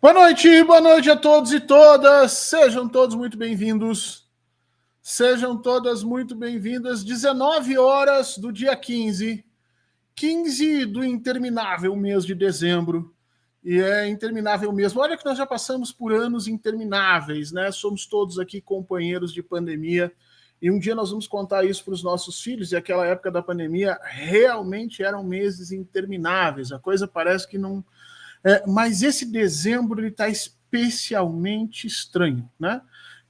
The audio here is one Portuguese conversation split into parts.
Boa noite a todos e todas. Sejam todos muito bem-vindos. Sejam todas muito bem-vindas. 19 horas do dia 15 do interminável mês de dezembro. E é interminável mesmo. Olha que nós já passamos por anos intermináveis, né? Somos todos aqui companheiros de pandemia. E um dia nós vamos contar isso para os nossos filhos. E aquela época da pandemia realmente eram meses intermináveis. A coisa parece que não... mas esse dezembro ele está especialmente estranho, né?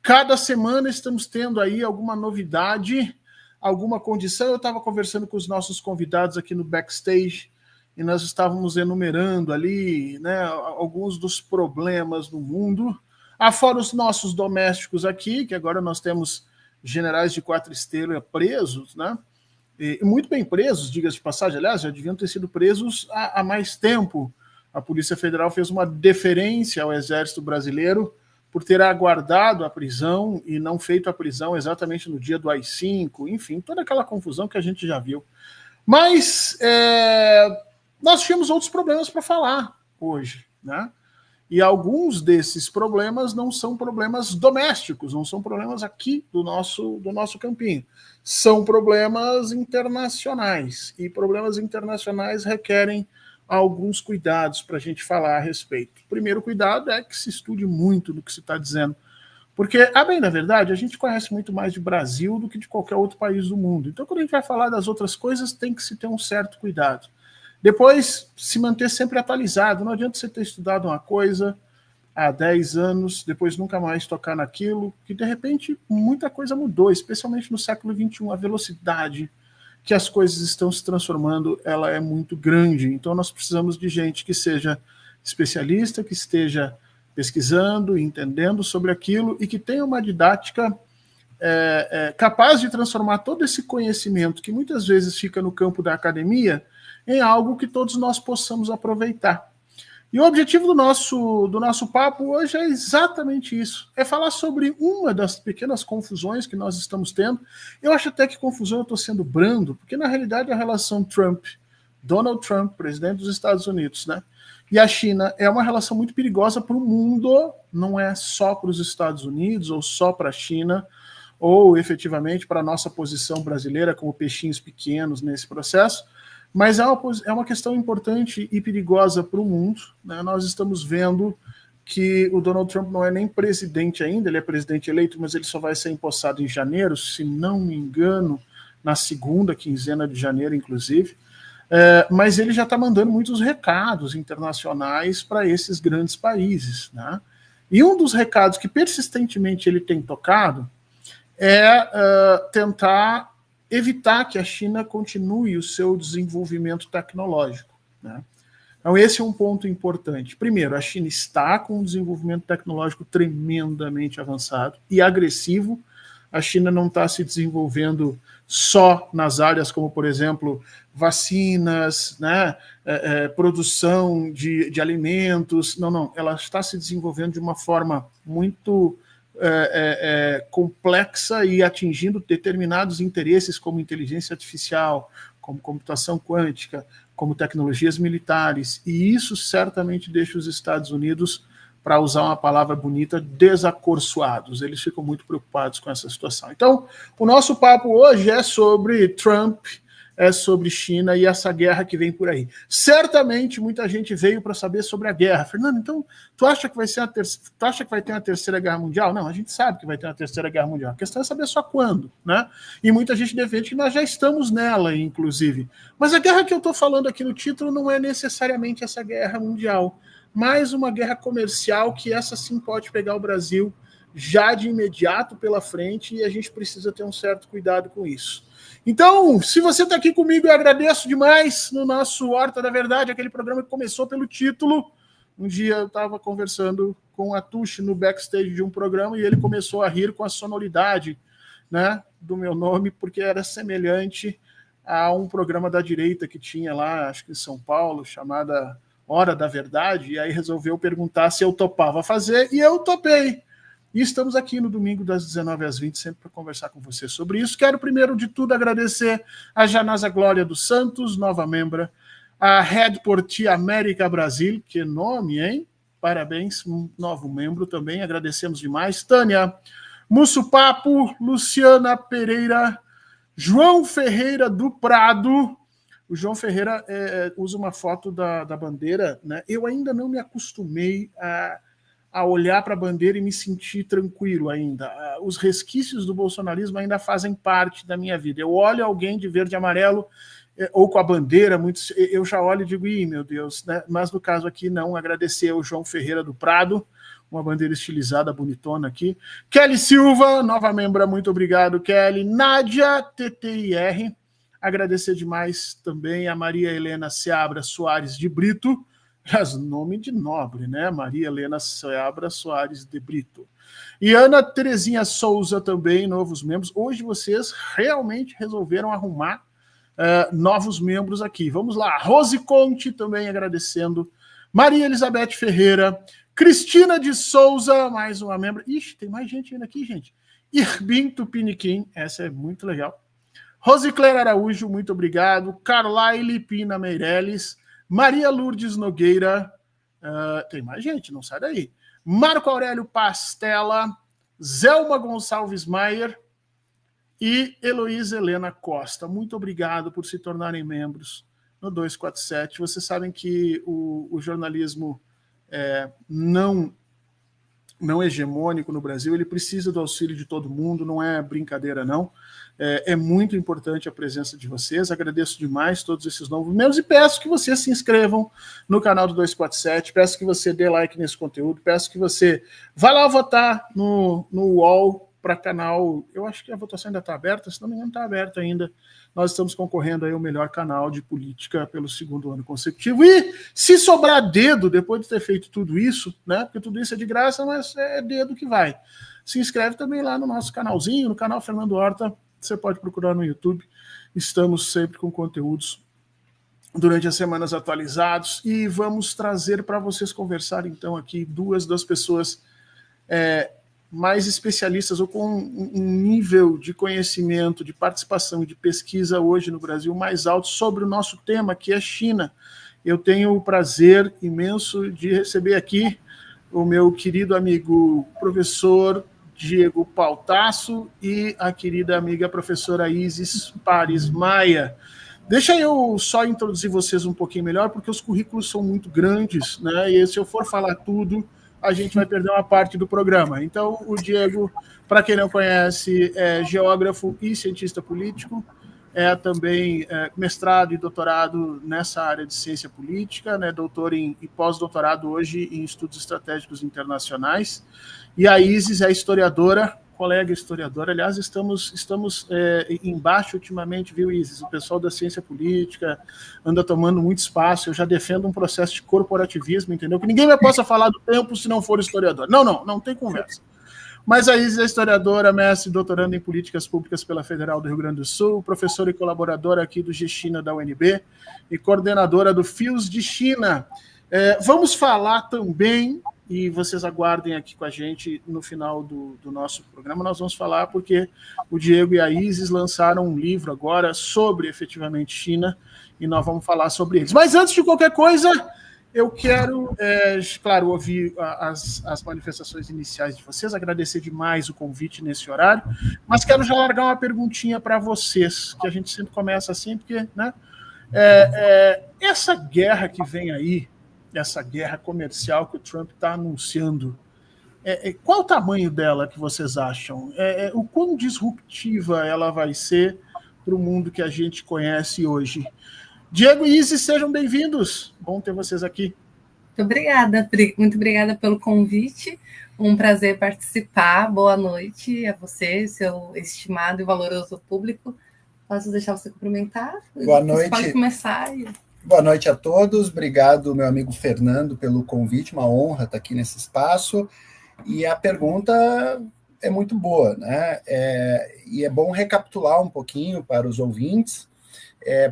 Cada semana estamos tendo aí alguma novidade, alguma condição. Eu estava conversando com os nossos convidados aqui no backstage e nós estávamos enumerando ali, né, alguns dos problemas do mundo, afora os nossos domésticos aqui, que agora nós temos generais de 4 estrelas presos, né? E muito bem presos, diga-se de passagem, aliás, já deviam ter sido presos há mais tempo. A Polícia Federal fez uma deferência ao Exército Brasileiro por ter aguardado a prisão e não feito a prisão exatamente no dia do AI-5, enfim, toda aquela confusão que a gente já viu. Mas nós tínhamos outros problemas para falar hoje, né? E alguns desses problemas não são problemas domésticos, não são problemas aqui do nosso campinho. São problemas internacionais. E problemas internacionais requerem alguns cuidados para a gente falar a respeito. O primeiro cuidado é que se estude muito do que se está dizendo. Porque, a bem da verdade, a gente conhece muito mais de Brasil do que de qualquer outro país do mundo. Então, quando a gente vai falar das outras coisas, tem que se ter um certo cuidado. Depois, se manter sempre atualizado. Não adianta você ter estudado uma coisa há 10 anos, depois nunca mais tocar naquilo, que de repente muita coisa mudou, especialmente no século XXI. A velocidade que as coisas estão se transformando, ela é muito grande. Então nós precisamos de gente que seja especialista, que esteja pesquisando, entendendo sobre aquilo e que tenha uma didática capaz de transformar todo esse conhecimento que muitas vezes fica no campo da academia em algo que todos nós possamos aproveitar. E o objetivo do nosso papo hoje é exatamente isso, é falar sobre uma das pequenas confusões que nós estamos tendo. Eu acho até que confusão eu estou sendo brando, porque na realidade a relação Donald Trump, presidente dos Estados Unidos, né, e a China é uma relação muito perigosa para o mundo, não é só para os Estados Unidos ou só para a China, ou efetivamente para a nossa posição brasileira como peixinhos pequenos nesse processo, mas é uma questão importante e perigosa para o mundo, né? Nós estamos vendo que o Donald Trump não é nem presidente ainda, ele é presidente eleito, mas ele só vai ser empossado em janeiro, se não me engano, na segunda quinzena de janeiro, inclusive. Mas ele já está mandando muitos recados internacionais para esses grandes países, né? E um dos recados que persistentemente ele tem tocado é tentar evitar que a China continue o seu desenvolvimento tecnológico, né? Então esse é um ponto importante. Primeiro, a China está com um desenvolvimento tecnológico tremendamente avançado e agressivo. A China não está se desenvolvendo só nas áreas como, por exemplo, vacinas, né, produção de alimentos. Não. Ela está se desenvolvendo de uma forma muito complexa e atingindo determinados interesses como inteligência artificial, como computação quântica, como tecnologias militares, e isso certamente deixa os Estados Unidos, para usar uma palavra bonita, desacorçoados. Eles ficam muito preocupados com essa situação. Então, o nosso papo hoje é sobre Trump, é sobre China e essa guerra que vem por aí. Certamente muita gente veio para saber sobre a guerra. Fernando, então, tu acha que vai ter uma terceira guerra mundial? Não, a gente sabe que vai ter uma terceira guerra mundial. A questão é saber só quando, né? E muita gente defende que nós já estamos nela, inclusive. Mas a guerra que eu estou falando aqui no título não é necessariamente essa guerra mundial, mas uma guerra comercial que essa sim pode pegar o Brasil já de imediato pela frente e a gente precisa ter um certo cuidado com isso. Então, se você está aqui comigo, eu agradeço demais no nosso Horta da Verdade, aquele programa que começou pelo título. Um dia eu estava conversando com a Tuxi no backstage de um programa e ele começou a rir com a sonoridade, né, do meu nome, porque era semelhante a um programa da direita que tinha lá, acho que em São Paulo, chamada Hora da Verdade, e aí resolveu perguntar se eu topava fazer, e eu topei. E estamos aqui no domingo das 19 às 20, sempre para conversar com você sobre isso. Quero, primeiro de tudo, agradecer a Janasa Glória dos Santos, nova membra, a Red Porti América Brasil, que nome, hein? parabéns, um novo membro também, agradecemos demais. Tânia Mussupapo, Luciana Pereira, João Ferreira do Prado. O João Ferreira usa uma foto da bandeira, né? Eu ainda não me acostumei a olhar para a bandeira e me sentir tranquilo ainda. Os resquícios do bolsonarismo ainda fazem parte da minha vida. Eu olho alguém de verde e amarelo ou com a bandeira, eu já olho e digo, ih, meu Deus, né? Mas no caso aqui não, agradecer ao João Ferreira do Prado, uma bandeira estilizada, bonitona aqui. Kelly Silva, nova membra, muito obrigado, Kelly. Nádia TTIR, agradecer demais também a Maria Helena Seabra Soares de Brito, nome de nobre, né? Maria Helena Seabra Soares de Brito. E Ana Terezinha Souza também, novos membros. Hoje vocês realmente resolveram arrumar novos membros aqui. Vamos lá. Rose Conte também agradecendo. Maria Elizabeth Ferreira. Cristina de Souza, mais uma membro. Ixi, tem mais gente ainda aqui, gente. Irbin Tupiniquim, essa é muito legal. Rosicler Araújo, muito obrigado. Carlaile Pina Meirelles. Maria Lourdes Nogueira. Tem mais gente, não sai daí. Marco Aurélio Pastela. Zelma Gonçalves Maier. E Heloísa Helena Costa. Muito obrigado por se tornarem membros no 247. Vocês sabem que o jornalismo não hegemônico no Brasil, ele precisa do auxílio de todo mundo, não é brincadeira não, é muito importante a presença de vocês, agradeço demais todos esses novos membros e peço que vocês se inscrevam no canal do 247, peço que você dê like nesse conteúdo, peço que você vá lá votar no UOL para canal, eu acho que a votação ainda está aberta, se não me engano está aberta ainda, nós estamos concorrendo aí ao melhor canal de política pelo 2º ano consecutivo. E se sobrar dedo, depois de ter feito tudo isso, né? Porque tudo isso é de graça, mas é dedo que vai. Se inscreve também lá no nosso canalzinho, no canal Fernando Horta. Você pode procurar no YouTube. Estamos sempre com conteúdos durante as semanas atualizados. E vamos trazer para vocês conversarem, então, aqui duas das pessoas mais especialistas ou com um nível de conhecimento, de participação e de pesquisa hoje no Brasil mais alto sobre o nosso tema, que é China. Eu tenho o prazer imenso de receber aqui o meu querido amigo professor Diego Pautasso e a querida amiga professora Isis Paris Maia. Deixa eu só introduzir vocês um pouquinho melhor, porque os currículos são muito grandes, né? E se eu for falar tudo, a gente vai perder uma parte do programa. Então, o Diego, para quem não conhece, é geógrafo e cientista político, é também mestrado e doutorado nessa área de ciência política, né, doutor e pós-doutorado hoje em estudos estratégicos internacionais. E a Isis é historiadora, colega historiadora. Aliás, estamos embaixo ultimamente, viu, Isis? O pessoal da ciência política anda tomando muito espaço. Eu já defendo um processo de corporativismo, entendeu? Que ninguém mais possa falar do tempo se não for historiador. Não tem conversa. Mas a Isis é historiadora, mestre e doutoranda em políticas públicas pela Federal do Rio Grande do Sul, professora e colaboradora aqui do G-China da UNB e coordenadora do FIOS de China. Vamos falar também, e vocês aguardem aqui com a gente no final do nosso programa, nós vamos falar porque o Diego e a Isis lançaram um livro agora sobre, efetivamente, China, e nós vamos falar sobre eles. Mas antes de qualquer coisa, eu quero, claro, ouvir as manifestações iniciais de vocês, agradecer demais o convite nesse horário, mas quero já largar uma perguntinha para vocês, que a gente sempre começa assim, porque, né, essa guerra que vem aí, essa guerra comercial que o Trump está anunciando, qual o tamanho dela que vocês acham? O quão disruptiva ela vai ser para o mundo que a gente conhece hoje? Diego e Isis, sejam bem-vindos. Bom ter vocês aqui. Muito obrigada pelo convite. Um prazer participar. Boa noite a você, seu estimado e valoroso público. Posso deixar você cumprimentar? Boa noite. Você pode começar. Boa noite a todos. Obrigado, meu amigo Fernando, pelo convite. Uma honra estar aqui nesse espaço. E a pergunta é muito boa, né? E é bom recapitular um pouquinho para os ouvintes,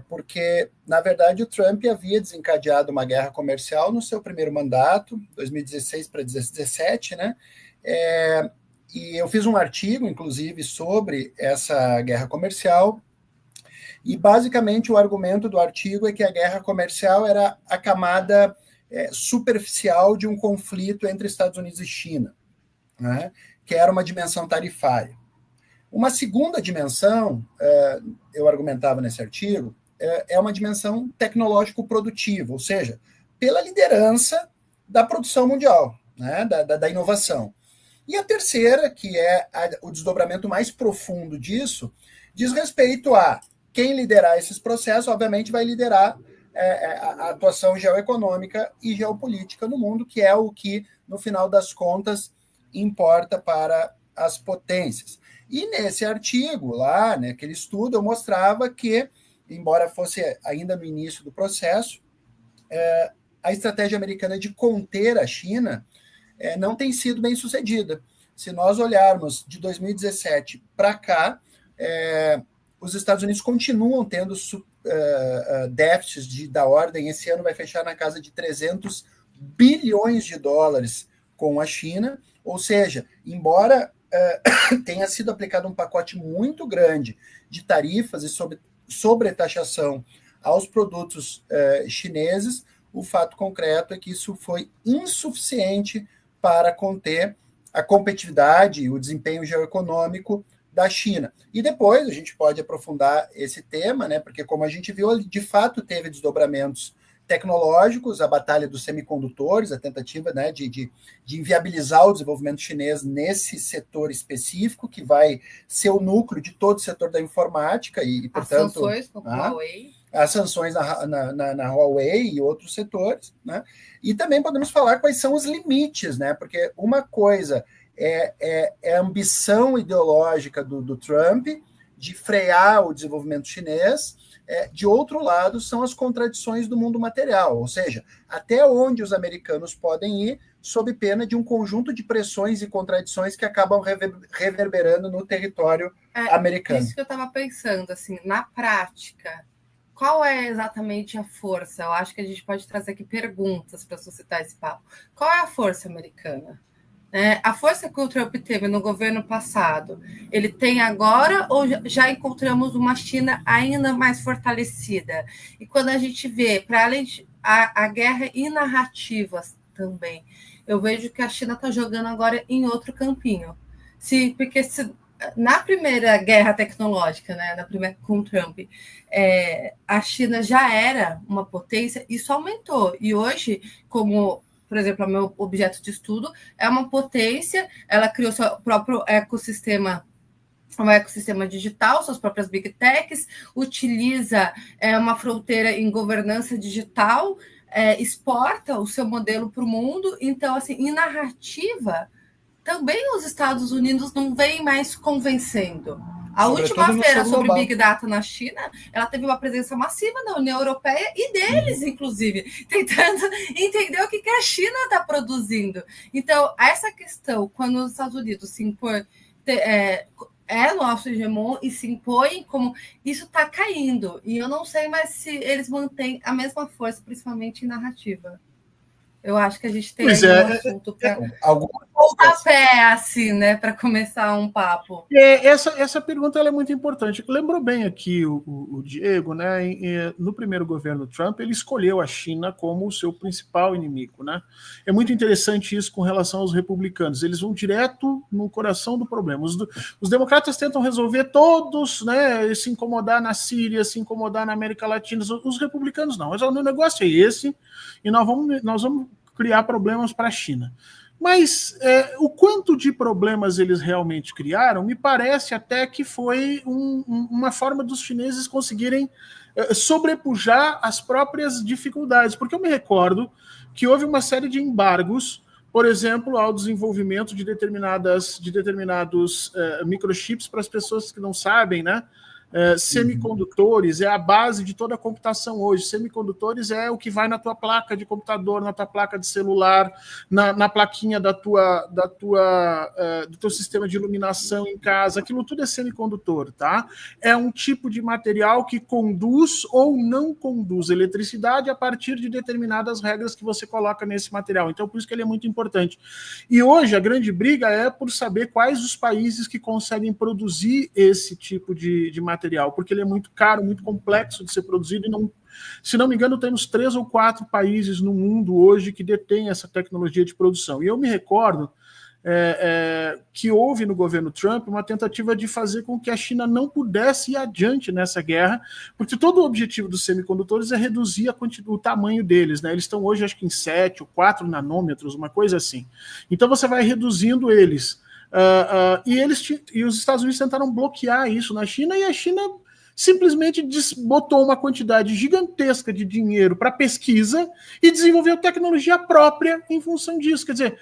porque, na verdade, o Trump havia desencadeado uma guerra comercial no seu primeiro mandato, 2016 para 2017, né? E eu fiz um artigo, inclusive, sobre essa guerra comercial, e, basicamente, o argumento do artigo é que a guerra comercial era a camada superficial de um conflito entre Estados Unidos e China, né, que era uma dimensão tarifária. Uma segunda dimensão, eu argumentava nesse artigo, é uma dimensão tecnológico-produtiva, ou seja, pela liderança da produção mundial, né, da inovação. E a terceira, que é o desdobramento mais profundo disso, diz respeito a quem liderar esses processos, obviamente vai liderar a atuação geoeconômica e geopolítica no mundo, que é o que, no final das contas, importa para as potências. E nesse artigo, lá, naquele estudo, eu mostrava que, embora fosse ainda no início do processo, a estratégia americana de conter a China não tem sido bem sucedida. Se nós olharmos de 2017 para cá, os Estados Unidos continuam tendo déficits da ordem, esse ano vai fechar na casa de 300 bilhões de dólares com a China, ou seja, embora tenha sido aplicado um pacote muito grande de tarifas e sobretaxação aos produtos chineses, o fato concreto é que isso foi insuficiente para conter a competitividade e o desempenho geoeconômico da China. E depois a gente pode aprofundar esse tema, né, porque como a gente viu, de fato teve desdobramentos tecnológicos, a batalha dos semicondutores, a tentativa, né, de inviabilizar o desenvolvimento chinês nesse setor específico, que vai ser o núcleo de todo o setor da informática e portanto... As sanções com Huawei. As sanções na Huawei e outros setores, né? E também podemos falar quais são os limites, né? Porque uma coisa é a ambição ideológica do Trump de frear o desenvolvimento chinês, de outro lado são as contradições do mundo material, ou seja, até onde os americanos podem ir sob pena de um conjunto de pressões e contradições que acabam reverberando no território americano. Isso que eu estava pensando, assim, na prática, qual é exatamente a força? Eu acho que a gente pode trazer aqui perguntas para suscitar esse papo. Qual é a força americana? A força que o Trump teve no governo passado, ele tem agora ou já encontramos uma China ainda mais fortalecida? E quando a gente vê, para além de a guerra e narrativas também, eu vejo que a China está jogando agora em outro campinho. Porque na primeira guerra tecnológica, né, na primeira com o Trump, a China já era uma potência, isso aumentou. E hoje, como, por exemplo, o meu objeto de estudo é uma potência, ela criou seu próprio ecossistema, um ecossistema digital, suas próprias big techs, utiliza uma fronteira em governança digital, exporta o seu modelo para o mundo. Então, assim, em narrativa, também os Estados Unidos não vêm mais convencendo. A última feira sobre Big Data na China, ela teve uma presença massiva da União Europeia e deles, inclusive, tentando entender o que a China está produzindo. Então, essa questão, quando os Estados Unidos se impõem, nosso hegemon e se impõem como isso está caindo. E eu não sei mais se eles mantêm a mesma força, principalmente em narrativa. Eu acho que a gente tem um assunto para pontapé, assim, né, para começar um papo. Essa pergunta ela é muito importante. Lembrou bem aqui o Diego, né? No primeiro governo Trump, ele escolheu a China como o seu principal inimigo, né? É muito interessante isso com relação aos republicanos. Eles vão direto no coração do problema. Os democratas tentam resolver todos, né? Se incomodar na Síria, se incomodar na América Latina. Os republicanos não. Mas o negócio é esse e nós vamos criar problemas para a China. Mas o quanto de problemas eles realmente criaram, me parece até que foi uma forma dos chineses conseguirem sobrepujar as próprias dificuldades. Porque eu me recordo que houve uma série de embargos, por exemplo, ao desenvolvimento de determinados microchips para as pessoas que não sabem, né? Semicondutores é a base de toda a computação hoje. Semicondutores é o que vai na tua placa de computador, na tua placa de celular, na plaquinha do teu sistema de iluminação em casa. Aquilo tudo é semicondutor, tá? É um tipo de material que conduz ou não conduz eletricidade a partir de determinadas regras que você coloca nesse material. Então, por isso que ele é muito importante. E hoje a grande briga é por saber quais os países que conseguem produzir esse tipo de material material, porque ele é muito caro, muito complexo de ser produzido, e não, se não me engano, temos 3 ou 4 países no mundo hoje que detêm essa tecnologia de produção. E eu me recordo que houve no governo Trump uma tentativa de fazer com que a China não pudesse ir adiante nessa guerra, porque todo o objetivo dos semicondutores é reduzir o tamanho deles, né? Eles estão hoje, acho que em 7 ou 4 nanômetros, uma coisa assim. Então você vai reduzindo eles. E os Estados Unidos tentaram bloquear isso na China, e a China simplesmente botou uma quantidade gigantesca de dinheiro para pesquisa e desenvolveu tecnologia própria em função disso. Quer dizer,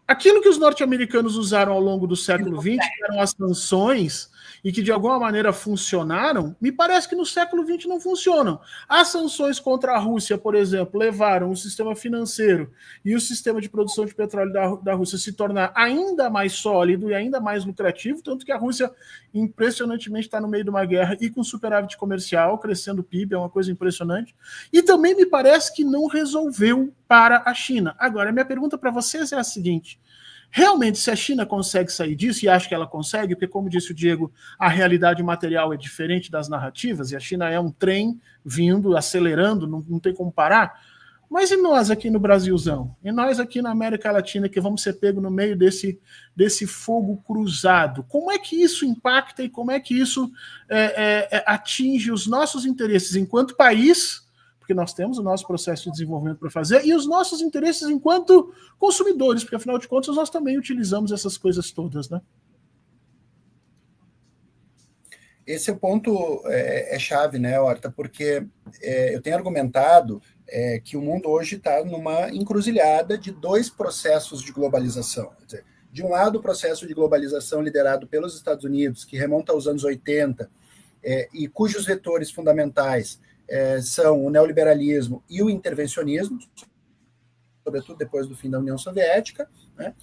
aquilo que os norte-americanos usaram ao longo do século XX, que eram as sanções, e que de alguma maneira funcionaram, me parece que no século XX não funcionam. As sanções contra a Rússia, por exemplo, levaram o sistema financeiro e o sistema de produção de petróleo da Rússia se tornar ainda mais sólido e ainda mais lucrativo, tanto que a Rússia, impressionantemente, está no meio de uma guerra e com superávit comercial, crescendo o PIB, é uma coisa impressionante. E também me parece que não resolveu para a China. Agora, minha pergunta para vocês é a seguinte: realmente, se a China consegue sair disso, e acho que ela consegue, porque, como disse o Diego, a realidade material é diferente das narrativas, e a China é um trem vindo, acelerando, não tem como parar. Mas e nós aqui no Brasilzão? E nós aqui na América Latina, que vamos ser pegos no meio desse fogo cruzado? Como é que isso impacta e como é que isso atinge os nossos interesses enquanto país, porque nós temos o nosso processo de desenvolvimento para fazer, e os nossos interesses enquanto consumidores, porque, afinal de contas, nós também utilizamos essas coisas todas, né? Esse é o ponto chave, né, Horta? Porque eu tenho argumentado que o mundo hoje está numa encruzilhada de 2 processos de globalização. Quer dizer, de um lado, o processo de globalização liderado pelos Estados Unidos, que remonta aos anos 80, e cujos vetores fundamentais são o neoliberalismo e o intervencionismo, sobretudo depois do fim da União Soviética, né?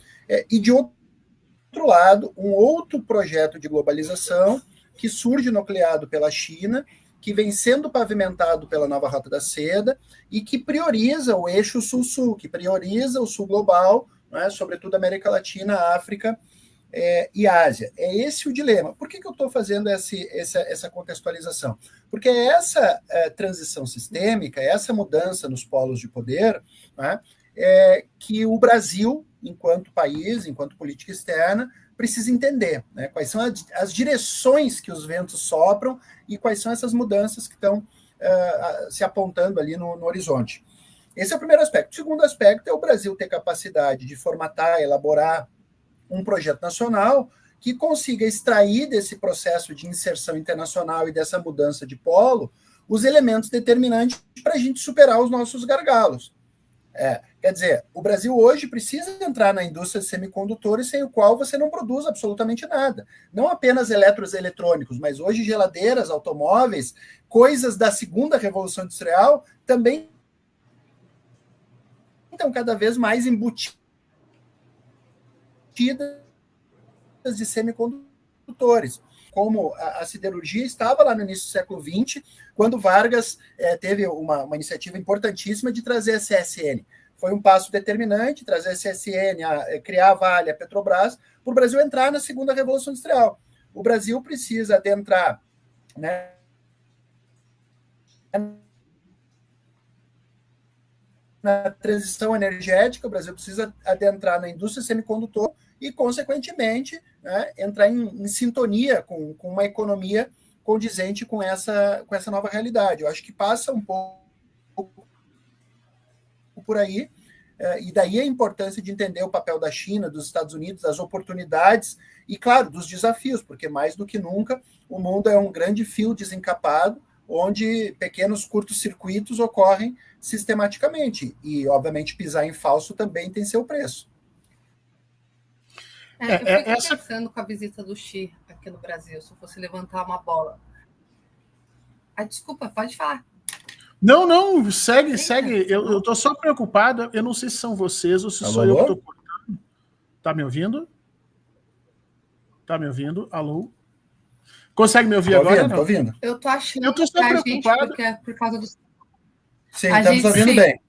E de outro lado, um outro projeto de globalização que surge nucleado pela China, que vem sendo pavimentado pela nova Rota da Seda e que prioriza o eixo Sul-Sul, que prioriza o Sul global, né? Sobretudo América Latina, África e Ásia. É esse o dilema. Por que eu estou fazendo essa contextualização? Porque essa transição sistêmica, essa mudança nos polos de poder, né, que o Brasil, enquanto país, enquanto política externa, precisa entender, né, quais são as direções que os ventos sopram e quais são essas mudanças que estão se apontando ali no horizonte. Esse é o primeiro aspecto. O segundo aspecto é o Brasil ter capacidade de formatar, elaborar um projeto nacional que consiga extrair desse processo de inserção internacional e dessa mudança de polo os elementos determinantes para a gente superar os nossos gargalos. Quer dizer, o Brasil hoje precisa entrar na indústria de semicondutores, sem o qual você não produz absolutamente nada. Não apenas eletrônicos, mas hoje geladeiras, automóveis, coisas da segunda revolução industrial também estão cada vez mais embutidas de semicondutores, como a siderurgia estava lá no início do século XX, quando Vargas teve uma iniciativa importantíssima de trazer a CSN. Foi um passo determinante, trazer a CSN, criar a Vale, a Petrobras, para o Brasil entrar na segunda revolução industrial. O Brasil precisa adentrar, né, na transição energética, o Brasil precisa adentrar na indústria semicondutor e, consequentemente, né, entrar em sintonia com uma economia condizente com essa nova realidade. Eu acho que passa um pouco por aí, e daí a importância de entender o papel da China, dos Estados Unidos, as oportunidades e, claro, dos desafios, porque mais do que nunca o mundo é um grande fio desencapado, onde pequenos curtos-circuitos ocorrem sistematicamente. E, obviamente, pisar em falso também tem seu preço. Eu fico pensando com a visita do Xi aqui no Brasil, se eu fosse levantar uma bola. Desculpa, pode falar. Não, segue. Eu estou só preocupado. Eu não sei se são vocês ou se sou eu que estou cortando. Tá me ouvindo? Tá me ouvindo? Alô? Consegue me ouvir agora? Estou ouvindo. Eu estou achando eu tô só preocupado. porque é por causa do... Sim, estamos ouvindo bem.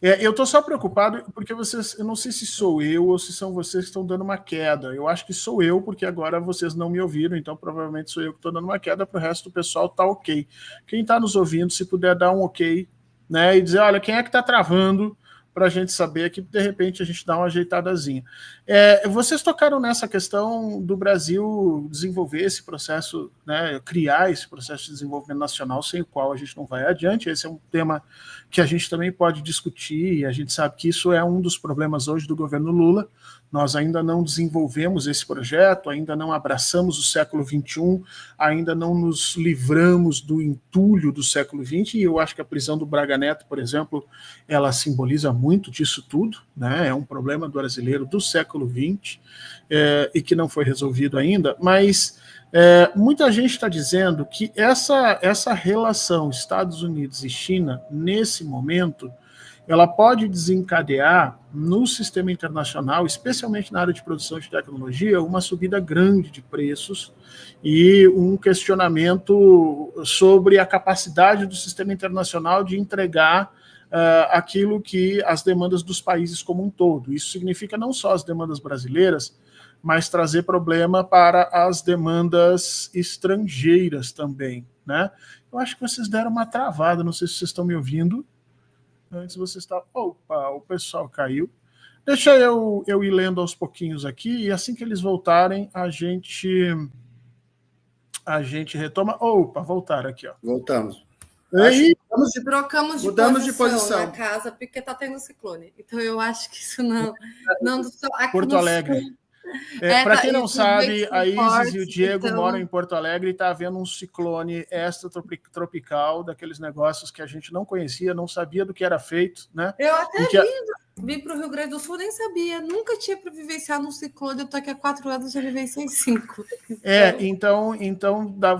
Eu estou só preocupado porque vocês, eu não sei se sou eu ou se são vocês que estão dando uma queda. Eu acho que sou eu, porque agora vocês não me ouviram, então provavelmente sou eu que estou dando uma queda, para o resto do pessoal tá ok. Quem está nos ouvindo, se puder dar um ok, né, e dizer, olha, quem é que está travando, para a gente saber que, de repente, a gente dá uma ajeitadazinha. Vocês tocaram nessa questão do Brasil desenvolver esse processo, né, criar esse processo de desenvolvimento nacional, sem o qual a gente não vai adiante. Esse é um tema que a gente também pode discutir, e a gente sabe que isso é um dos problemas hoje do governo Lula. Nós ainda não desenvolvemos esse projeto, ainda não abraçamos o século XXI, ainda não nos livramos do entulho do século XX, e eu acho que a prisão do Braga Neto, por exemplo, ela simboliza muito disso tudo, né? É um problema do brasileiro do século XX, e que não foi resolvido ainda, mas muita gente está dizendo que essa relação Estados Unidos e China, nesse momento, ela pode desencadear no sistema internacional, especialmente na área de produção de tecnologia, uma subida grande de preços e um questionamento sobre a capacidade do sistema internacional de entregar aquilo que as demandas dos países como um todo. Isso significa não só as demandas brasileiras, mas trazer problema para as demandas estrangeiras também, né? Eu acho que vocês deram uma travada, não sei se vocês estão me ouvindo. Antes você estava... Opa, o pessoal caiu. Deixa eu ir lendo aos pouquinhos aqui, e assim que eles voltarem, a gente retoma. Opa, voltaram aqui, ó. Voltamos. Mudamos de posição na casa, porque está tendo ciclone. Então eu acho que isso não Porto Alegre. Para quem não sabe, a Isis e o Diego moram em Porto Alegre e está havendo um ciclone extratropical, daqueles negócios que a gente não conhecia, não sabia do que era feito, né? Eu até vim para o Rio Grande do Sul, nem sabia, nunca tinha para vivenciar num ciclone, eu estou aqui há 4 anos, já vivenciei 5. Então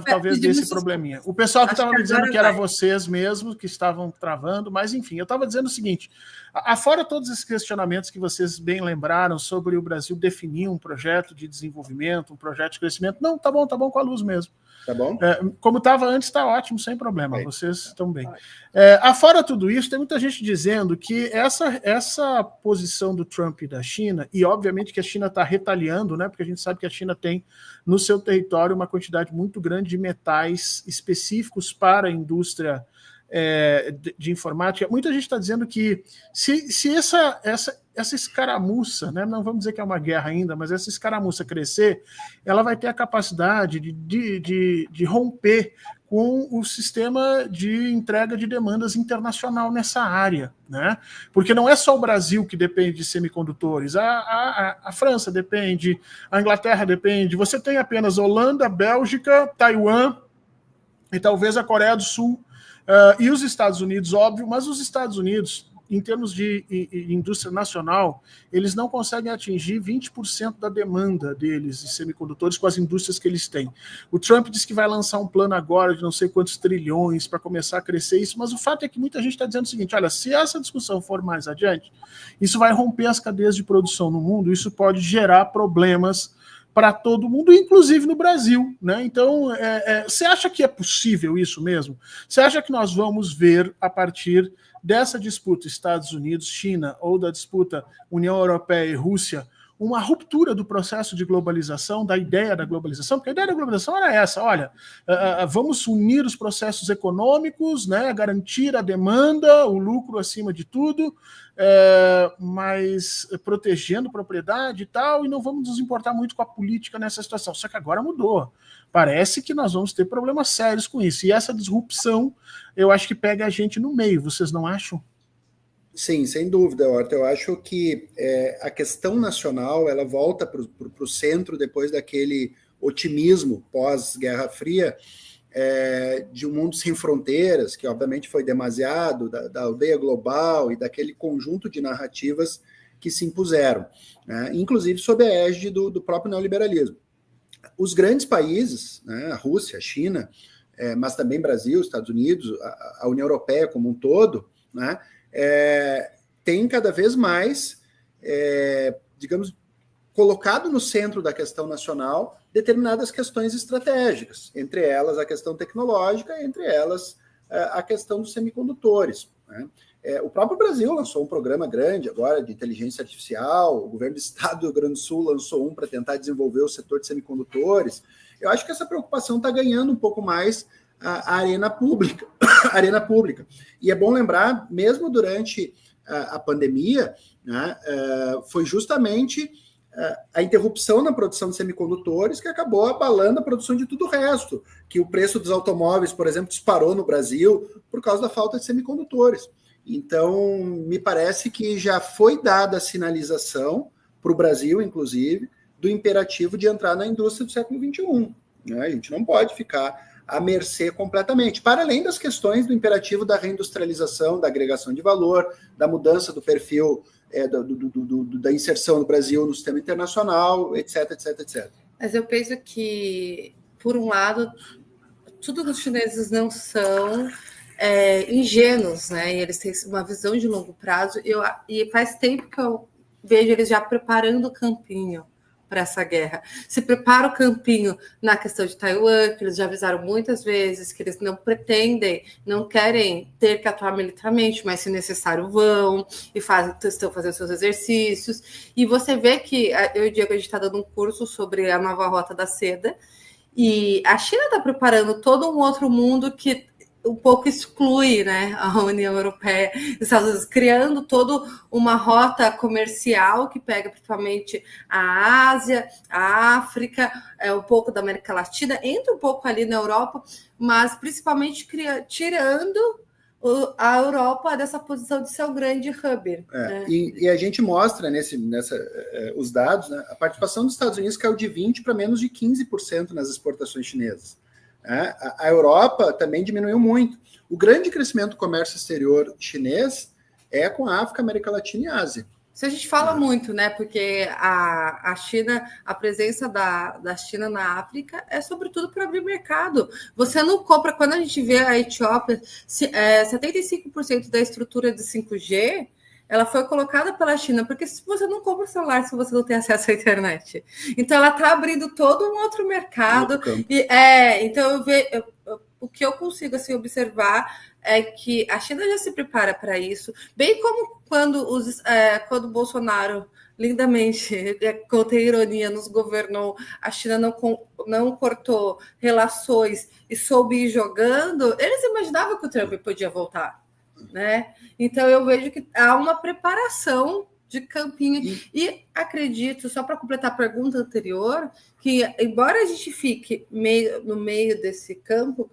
talvez desse probleminha. O pessoal que estava me dizendo que era vocês mesmos que estavam travando, mas enfim, eu estava dizendo o seguinte, afora todos esses questionamentos que vocês bem lembraram sobre o Brasil definir um projeto de desenvolvimento, um projeto de crescimento, não, tá bom com a luz mesmo. Tá bom? Como estava antes, está ótimo, sem problema. Vocês estão bem. Afora tudo isso, tem muita gente dizendo que essa posição do Trump e da China, e obviamente que a China está retaliando, né? Porque a gente sabe que a China tem no seu território uma quantidade muito grande de metais específicos para a indústria de informática. Muita gente está dizendo que se essa escaramuça, né, não vamos dizer que é uma guerra ainda, mas essa escaramuça crescer, ela vai ter a capacidade de romper com o sistema de entrega de demandas internacional nessa área, né? Porque não é só o Brasil que depende de semicondutores, a França depende, a Inglaterra depende, você tem apenas Holanda, Bélgica, Taiwan e talvez a Coreia do Sul, e os Estados Unidos, óbvio, mas os Estados Unidos, em termos de indústria nacional, eles não conseguem atingir 20% da demanda deles de semicondutores com as indústrias que eles têm. O Trump disse que vai lançar um plano agora de não sei quantos trilhões para começar a crescer isso, mas o fato é que muita gente está dizendo o seguinte, olha, se essa discussão for mais adiante, isso vai romper as cadeias de produção no mundo, isso pode gerar problemas para todo mundo, inclusive no Brasil, né? Então, você acha que é possível isso mesmo? Você acha que nós vamos ver, a partir dessa disputa Estados Unidos-China ou da disputa União Europeia e Rússia, uma ruptura do processo de globalização, da ideia da globalização? Porque a ideia da globalização era essa, olha, vamos unir os processos econômicos, né, garantir a demanda, o lucro acima de tudo, mas protegendo propriedade e tal, e não vamos nos importar muito com a política nessa situação. Só que agora mudou. Parece que nós vamos ter problemas sérios com isso. E essa disrupção, eu acho que pega a gente no meio, vocês não acham? Sim, sem dúvida, Horta. Eu acho que a questão nacional ela volta para o centro depois daquele otimismo pós-Guerra Fria, de um mundo sem fronteiras, que obviamente foi demasiado, da aldeia global e daquele conjunto de narrativas que se impuseram, né, inclusive sob a égide do próprio neoliberalismo. Os grandes países, né, a Rússia, a China, mas também Brasil, Estados Unidos, a União Europeia como um todo, né, tem cada vez mais, digamos, colocado no centro da questão nacional determinadas questões estratégicas, entre elas a questão tecnológica, entre elas a questão dos semicondutores, né? O próprio Brasil lançou um programa grande agora de inteligência artificial, o governo do estado do Rio Grande do Sul lançou um para tentar desenvolver o setor de semicondutores. Eu acho que essa preocupação está ganhando um pouco mais a arena pública. E é bom lembrar, mesmo durante a pandemia, né, foi justamente a interrupção na produção de semicondutores que acabou abalando a produção de tudo o resto, que o preço dos automóveis, por exemplo, disparou no Brasil por causa da falta de semicondutores. Então, me parece que já foi dada a sinalização para o Brasil, inclusive, do imperativo de entrar na indústria do século XXI. Né? A gente não pode ficar à mercê completamente, para além das questões do imperativo da reindustrialização, da agregação de valor, da mudança do perfil da inserção do Brasil no sistema internacional, etc, etc, etc. Mas eu penso que, por um lado, tudo que os chineses não são ingênuos, né? E eles têm uma visão de longo prazo. E faz tempo que eu vejo eles já preparando o campinho para essa guerra. Se prepara o campinho na questão de Taiwan, que eles já avisaram muitas vezes que eles não pretendem, não querem ter que atuar militarmente, mas se necessário vão e estão fazendo seus exercícios. E você vê que eu e o Diego, a gente está dando um curso sobre a nova rota da seda, e a China está preparando todo um outro mundo que um pouco exclui, né, a União Europeia, Estados Unidos, criando toda uma rota comercial que pega principalmente a Ásia, a África, um pouco da América Latina, entra um pouco ali na Europa, mas principalmente tirando a Europa dessa posição de ser um grande hub. Né? E a gente mostra os dados, né, a participação dos Estados Unidos caiu de 20% para menos de 15% nas exportações chinesas. A Europa também diminuiu muito. O grande crescimento do comércio exterior chinês é com a África, América Latina e Ásia. Isso a gente fala muito, né? Porque a China, a presença da China na África é sobretudo para abrir mercado. Você não compra, quando a gente vê a Etiópia, 75% da estrutura de 5G ela foi colocada pela China, porque se você não compra o celular, se você não tem acesso à internet. Então, ela está abrindo todo um outro mercado. Então, o que eu consigo assim, observar é que a China já se prepara para isso, bem como quando o Bolsonaro, lindamente, contém ironia, nos governou, a China não cortou relações e soube ir jogando, eles imaginavam que o Trump podia voltar. Né? Então eu vejo que há uma preparação de campinho e acredito, só para completar a pergunta anterior, que embora a gente fique no meio desse campo,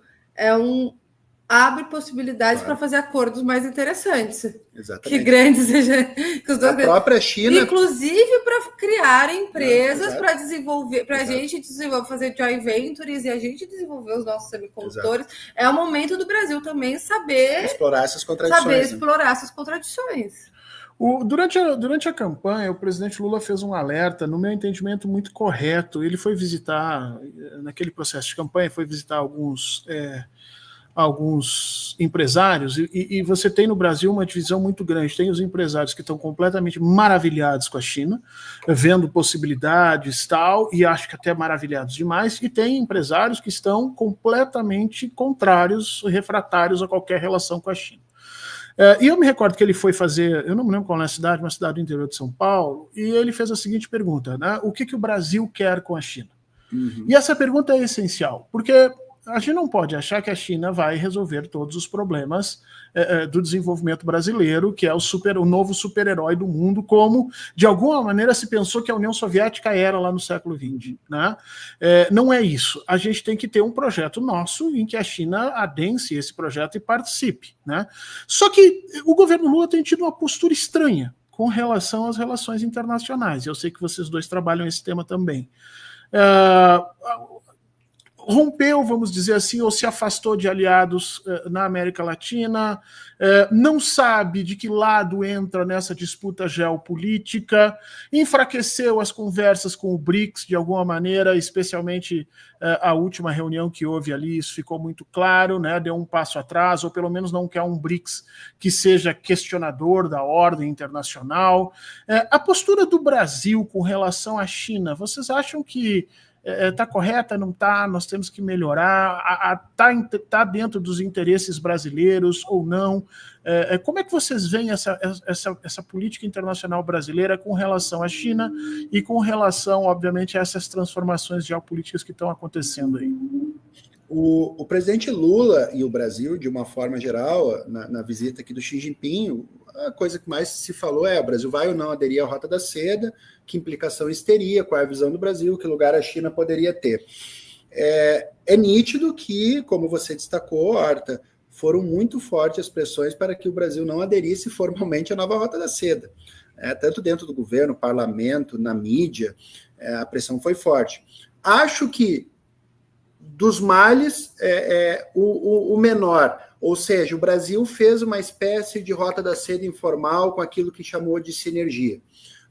abre possibilidades para fazer acordos mais interessantes. Exatamente. Que grandes que os dois própria China, inclusive para criar empresas para desenvolver, para a gente fazer joint ventures e a gente desenvolver os nossos semicondutores. Exato. É o momento do Brasil também saber explorar essas contradições. Durante a campanha, o presidente Lula fez um alerta, no meu entendimento, muito correto. Ele foi visitar, naquele processo de campanha, foi visitar alguns empresários, e você tem no Brasil uma divisão muito grande. Tem os empresários que estão completamente maravilhados com a China, vendo possibilidades e tal, e acho que até maravilhados demais, e tem empresários que estão completamente contrários, refratários a qualquer relação com a China. E eu me recordo que ele foi fazer, eu não me lembro qual é a cidade, uma cidade do interior de São Paulo, e ele fez a seguinte pergunta, né? O que o Brasil quer com a China? Uhum. E essa pergunta é essencial, porque a gente não pode achar que a China vai resolver todos os problemas do desenvolvimento brasileiro, que é o novo super-herói do mundo, como, de alguma maneira, se pensou que a União Soviética era lá no século XX. Né? Não é isso. A gente tem que ter um projeto nosso em que a China adense esse projeto e participe. Né? Só que o governo Lula tem tido uma postura estranha com relação às relações internacionais. Eu sei que vocês dois trabalham esse tema também. Rompeu, vamos dizer assim, ou se afastou de aliados na América Latina, não sabe de que lado entra nessa disputa geopolítica, enfraqueceu as conversas com o BRICS de alguma maneira, especialmente a última reunião que houve ali, isso ficou muito claro, né, deu um passo atrás, ou pelo menos não quer um BRICS que seja questionador da ordem internacional. A postura do Brasil com relação à China, vocês acham que Está correta, não está? Nós temos que melhorar? Está dentro dos interesses brasileiros ou não? Como é que vocês veem essa política internacional brasileira com relação à China e com relação, obviamente, a essas transformações geopolíticas que estão acontecendo aí? O presidente Lula e o Brasil, de uma forma geral, na visita aqui do Xi Jinping, a coisa que mais se falou é: o Brasil vai ou não aderir à Rota da Seda, que implicação isso teria, qual é a visão do Brasil, que lugar a China poderia ter. É nítido que, como você destacou, Horta, foram muito fortes as pressões para que o Brasil não aderisse formalmente à nova Rota da Seda. Tanto dentro do governo, parlamento, na mídia, a pressão foi forte. Acho que dos males, o menor, ou seja, o Brasil fez uma espécie de Rota da Seda informal com aquilo que chamou de sinergia.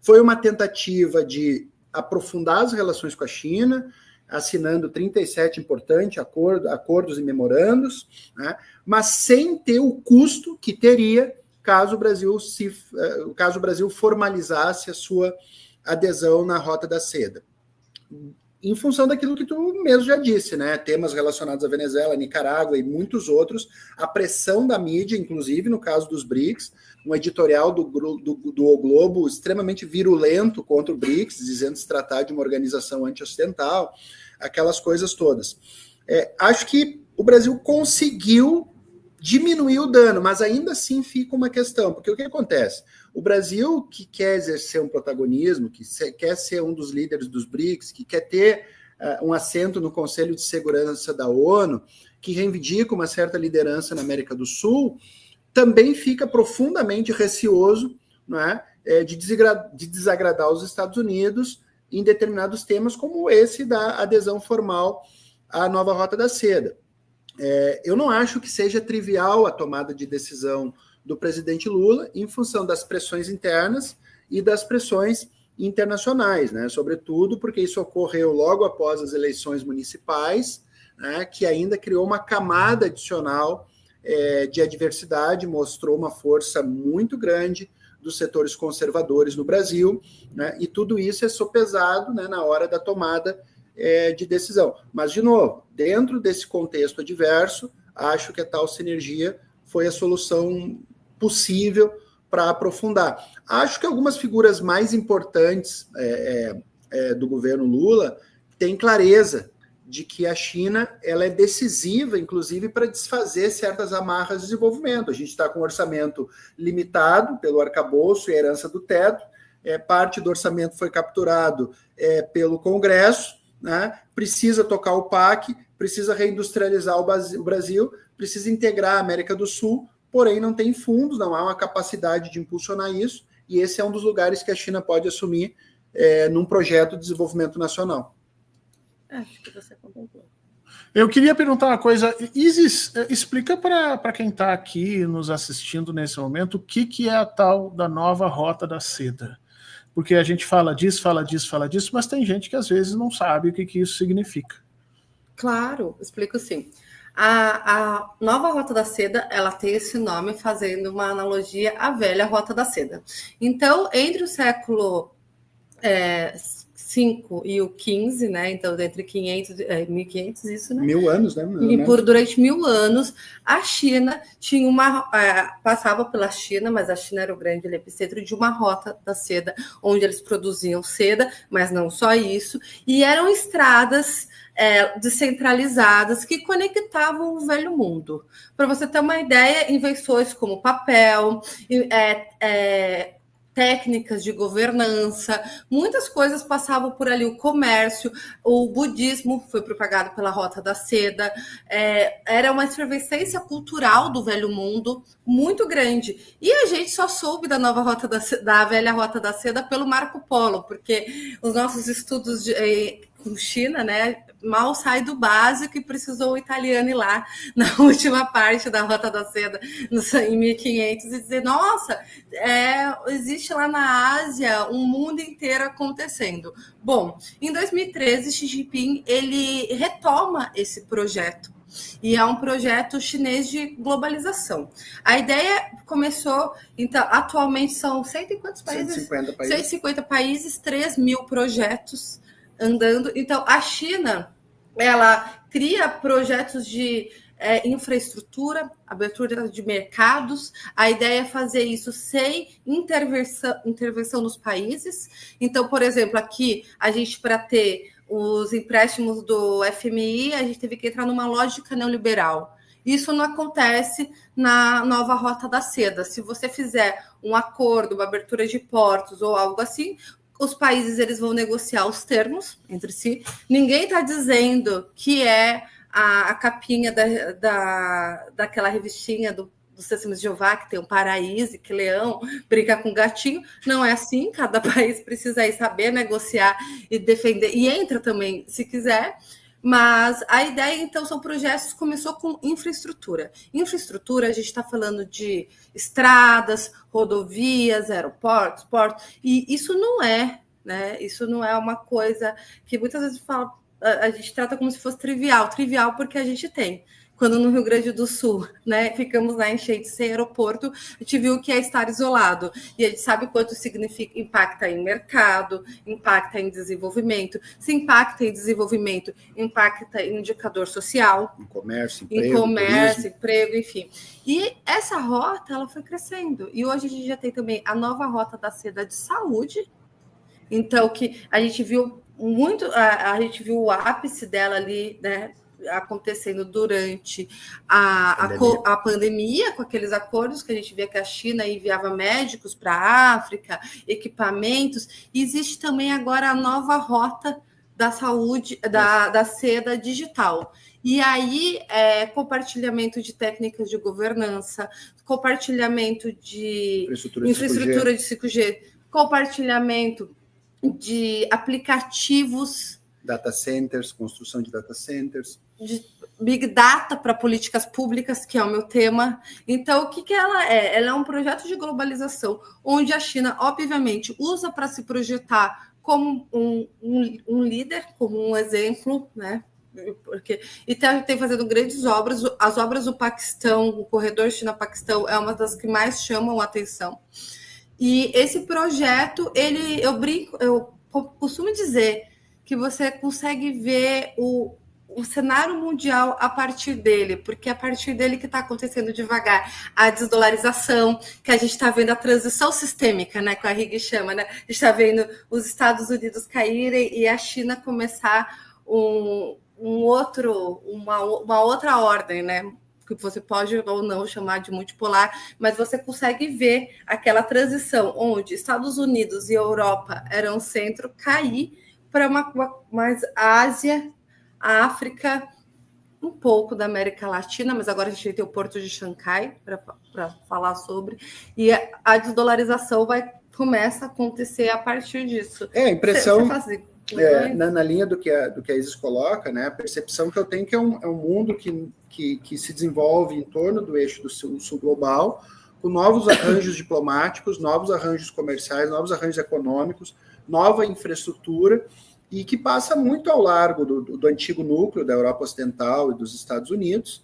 Foi uma tentativa de aprofundar as relações com a China, assinando 37 importantes acordos e memorandos, né, mas sem ter o custo que teria caso o Brasil formalizasse a sua adesão na Rota da Seda. Em função daquilo que tu mesmo já disse, né? Temas relacionados à Venezuela, Nicarágua e muitos outros, a pressão da mídia, inclusive no caso dos BRICS, um editorial do O Globo extremamente virulento contra o BRICS, dizendo se tratar de uma organização anti-ocidental, aquelas coisas todas. Acho que o Brasil conseguiu diminuir o dano, mas ainda assim fica uma questão, porque o que acontece? O Brasil, que quer exercer um protagonismo, que quer ser um dos líderes dos BRICS, que quer ter um assento no Conselho de Segurança da ONU, que reivindica uma certa liderança na América do Sul, também fica profundamente receoso, não é, de desagradar os Estados Unidos em determinados temas, como esse da adesão formal à nova Rota da Seda. Eu não acho que seja trivial a tomada de decisão do presidente Lula em função das pressões internas e das pressões internacionais, né? Sobretudo porque isso ocorreu logo após as eleições municipais, né? Que ainda criou uma camada adicional de adversidade, mostrou uma força muito grande dos setores conservadores no Brasil, né? E tudo isso é sopesado, né, na hora da tomada de decisão. Mas, de novo, dentro desse contexto adverso, acho que a tal sinergia foi a solução possível para aprofundar. Acho que algumas figuras mais importantes do governo Lula têm clareza de que a China ela é decisiva, inclusive, para desfazer certas amarras de desenvolvimento. A gente está com um orçamento limitado pelo arcabouço e a herança do teto, parte do orçamento foi capturado pelo Congresso, né? Precisa tocar o PAC, precisa reindustrializar o Brasil, precisa integrar a América do Sul, porém não tem fundos, não há uma capacidade de impulsionar isso, e esse é um dos lugares que a China pode assumir num projeto de desenvolvimento nacional. Acho que você completou. Eu queria perguntar uma coisa. Isis, explica para quem está aqui nos assistindo nesse momento o que é a tal da nova Rota da Seda. Porque a gente fala disso, mas tem gente que às vezes não sabe o que isso significa. Claro, explico sim. A nova Rota da Seda, ela tem esse nome fazendo uma analogia à velha Rota da Seda. Então, entre o século 5 e o 15, né? Então, entre 500 e 1500, isso, né? 1000 anos, né? Durante 1000 anos, a China tinha passava pela China, mas a China era o grande epicentro de uma Rota da Seda, onde eles produziam seda, mas não só isso, e eram estradas descentralizadas que conectavam o velho mundo. Para você ter uma ideia, invenções como papel, técnicas de governança, muitas coisas passavam por ali, o comércio, o budismo foi propagado pela Rota da Seda, era uma efervescência cultural do velho mundo muito grande. E a gente só soube da nova Rota da velha Rota da Seda pelo Marco Polo, porque os nossos estudos com China, né, mal sai do básico e precisou o italiano ir lá na última parte da Rota da Seda em 1500 e dizer, nossa, existe lá na Ásia um mundo inteiro acontecendo. Bom, em 2013, Xi Jinping ele retoma esse projeto. E é um projeto chinês de globalização. A ideia começou, então, atualmente são 100 e quantos países? 150 países. 150 países, 3.000 projetos andando. Então, a China, ela cria projetos de infraestrutura, abertura de mercados. A ideia é fazer isso sem intervenção nos países. Então, por exemplo, aqui, a gente, para ter os empréstimos do FMI, a gente teve que entrar numa lógica neoliberal. Isso não acontece na nova Rota da Seda. Se você fizer um acordo, uma abertura de portos ou algo assim, os países eles vão negociar os termos entre si. Ninguém está dizendo que é a capinha daquela revistinha do Testemunho de Jeová, que tem um paraíso, que leão brinca com gatinho. Não é assim, cada país precisa aí saber negociar e defender, e entra também, se quiser. Mas a ideia, então, são projetos que começou com infraestrutura. Infraestrutura, a gente está falando de estradas, rodovias, aeroportos, portos, e isso não é, né? Isso não é uma coisa que muitas vezes a gente trata como se fosse trivial porque a gente tem. Quando no Rio Grande do Sul, né, ficamos na enchente sem aeroporto, a gente viu o que é estar isolado. E a gente sabe quanto significa, impacta em mercado, impacta em desenvolvimento. Se impacta em desenvolvimento, impacta em indicador social. Em comércio, emprego, enfim. E essa rota, ela foi crescendo. E hoje a gente já tem também a nova Rota da Seda de saúde. Então, que a gente viu muito, a gente viu o ápice dela ali, né, acontecendo durante a pandemia, com aqueles acordos que a gente via que a China enviava médicos para a África, equipamentos. E existe também agora a nova rota da saúde, da seda digital. E aí, compartilhamento de técnicas de governança, compartilhamento de infraestrutura de 5G, compartilhamento de aplicativos, data centers, construção de data centers, de Big Data para políticas públicas, que é o meu tema. Então, o que ela é? Ela é um projeto de globalização, onde a China, obviamente, usa para se projetar como um líder, como um exemplo, né? E tem fazendo grandes obras. As obras do Paquistão, o corredor China-Paquistão, é uma das que mais chamam a atenção. E esse projeto, eu costumo dizer que você consegue ver o cenário mundial a partir dele, porque é a partir dele que está acontecendo devagar a desdolarização, que a gente está vendo a transição sistêmica, né, que a Higg chama, né? A gente está vendo os Estados Unidos caírem e a China começar uma outra ordem, né? Que você pode ou não chamar de multipolar, mas você consegue ver aquela transição onde Estados Unidos e Europa eram o centro, cair para mais Ásia, África, um pouco da América Latina, mas agora a gente tem o Porto de Xangai para falar sobre, e a desdolarização começa a acontecer a partir disso. A impressão... na linha do que a Isis coloca, né, a percepção que eu tenho que é um mundo que se desenvolve em torno do eixo do sul global, com novos arranjos diplomáticos, novos arranjos comerciais, novos arranjos econômicos, nova infraestrutura, e que passa muito ao largo do antigo núcleo da Europa Ocidental e dos Estados Unidos,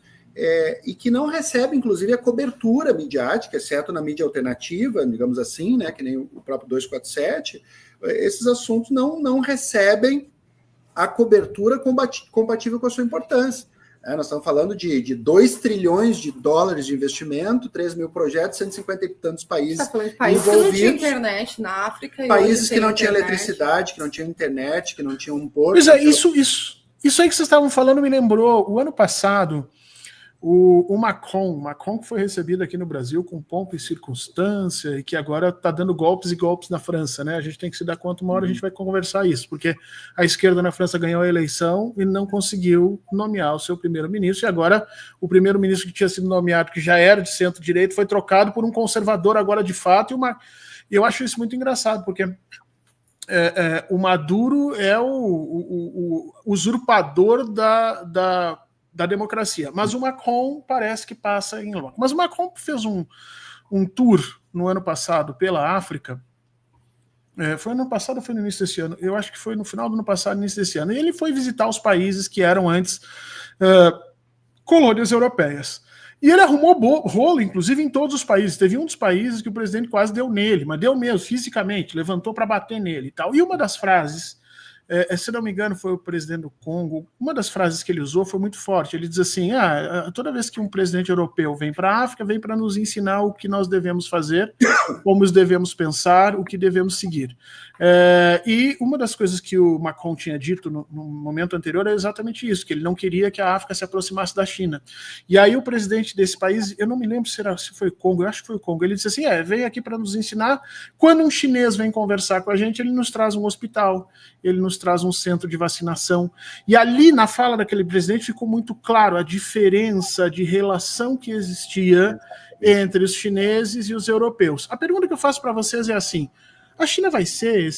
e que não recebe, inclusive, a cobertura midiática, exceto na mídia alternativa, digamos assim, né, que nem o próprio 247, esses assuntos não recebem a cobertura compatível com a sua importância. Nós estamos falando de 2 trilhões de dólares de investimento, 3 mil projetos, 150 e tantos países envolvidos. Que não tinha internet na África. Países que não tinham eletricidade, que não tinham internet, que não tinham um porto. Pois é, isso aí que vocês estavam falando me lembrou, o ano passado, o Macron que foi recebido aqui no Brasil com pompa e circunstância e que agora está dando golpes e golpes na França, né? A gente tem que se dar conta, uma hora a gente vai conversar isso, porque a esquerda na França ganhou a eleição e não conseguiu nomear o seu primeiro-ministro, e agora o primeiro-ministro que tinha sido nomeado, que já era de centro-direita, foi trocado por um conservador agora de fato, e eu acho isso muito engraçado, porque o Maduro é o usurpador da democracia. Mas o Macron parece que passa em loco. Mas o Macron fez um tour no ano passado pela África. Foi no ano passado ou foi no início desse ano? Eu acho que foi no final do ano passado, início desse ano. E ele foi visitar os países que eram antes colônias europeias. E ele arrumou rolo, inclusive, em todos os países. Teve um dos países que o presidente quase deu nele, mas deu mesmo, fisicamente, levantou para bater nele e tal. E uma das frases se não me engano, foi o presidente do Congo, uma das frases que ele usou foi muito forte. Ele diz assim, toda vez que um presidente europeu vem para a África, vem para nos ensinar o que nós devemos fazer, como devemos pensar, o que devemos seguir. E uma das coisas que o Macron tinha dito no momento anterior é exatamente isso, que ele não queria que a África se aproximasse da China. E aí o presidente desse país, eu não me lembro se foi Congo, eu acho que foi o Congo, ele disse assim, veio aqui para nos ensinar, quando um chinês vem conversar com a gente, ele nos traz um hospital, ele nos traz um centro de vacinação. E ali, na fala daquele presidente, ficou muito claro a diferença de relação que existia entre os chineses e os europeus. A pergunta que eu faço para vocês é assim, a China vai ser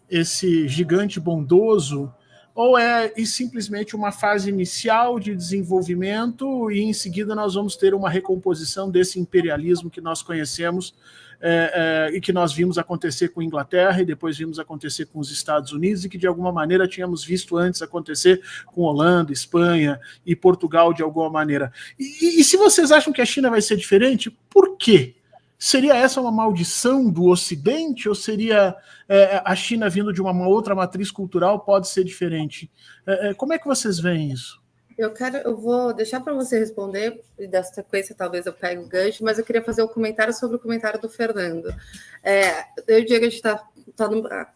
esse gigante bondoso ou é simplesmente uma fase inicial de desenvolvimento e em seguida nós vamos ter uma recomposição desse imperialismo que nós conhecemos e que nós vimos acontecer com a Inglaterra e depois vimos acontecer com os Estados Unidos e que de alguma maneira tínhamos visto antes acontecer com Holanda, Espanha e Portugal de alguma maneira. E se vocês acham que a China vai ser diferente, por quê? Seria essa uma maldição do Ocidente ou seria a China vindo de uma outra matriz cultural pode ser diferente? Como é que vocês veem isso? Eu vou deixar para você responder, e dessa sequência talvez eu pegue o gancho, mas eu queria fazer um comentário sobre o comentário do Fernando. Eu e o Diego, a gente está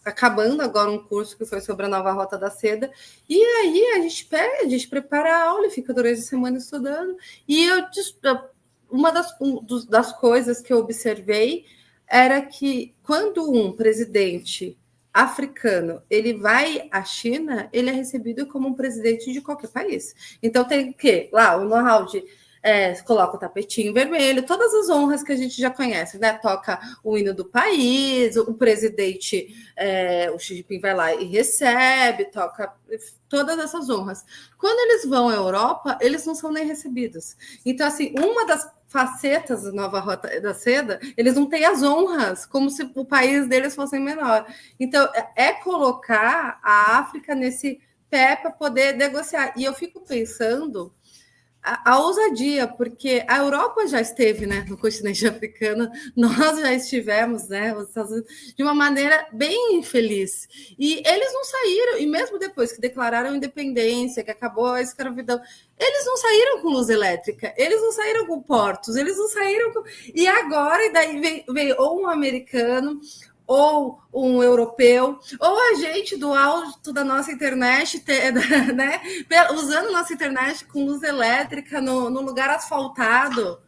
acabando agora um curso que foi sobre a nova Rota da Seda, e aí a gente prepara a aula e fica durante a semana estudando, e uma das coisas que eu observei era que quando um presidente africano ele vai à China, ele é recebido como um presidente de qualquer país. Então tem o quê? Lá, o know-how de coloca o tapetinho vermelho, todas as honras que a gente já conhece, né? Toca o hino do país, o presidente, o Xi Jinping vai lá e recebe, toca todas essas honras. Quando eles vão à Europa, eles não são nem recebidos. Então, assim, uma das facetas da nova Rota da Seda, eles não têm as honras, como se o país deles fosse menor. Então, colocar a África nesse pé para poder negociar. E eu fico pensando a ousadia, porque a Europa já esteve, né, no continente africano, nós já estivemos, né, os Estados Unidos, de uma maneira bem infeliz. E eles não saíram, e mesmo depois que declararam a independência, que acabou a escravidão, eles não saíram com luz elétrica, eles não saíram com portos, eles não saíram com... E agora, e daí veio ou um americano, ou um europeu, ou a gente do alto da nossa internet, né, usando nossa internet com luz elétrica no lugar asfaltado,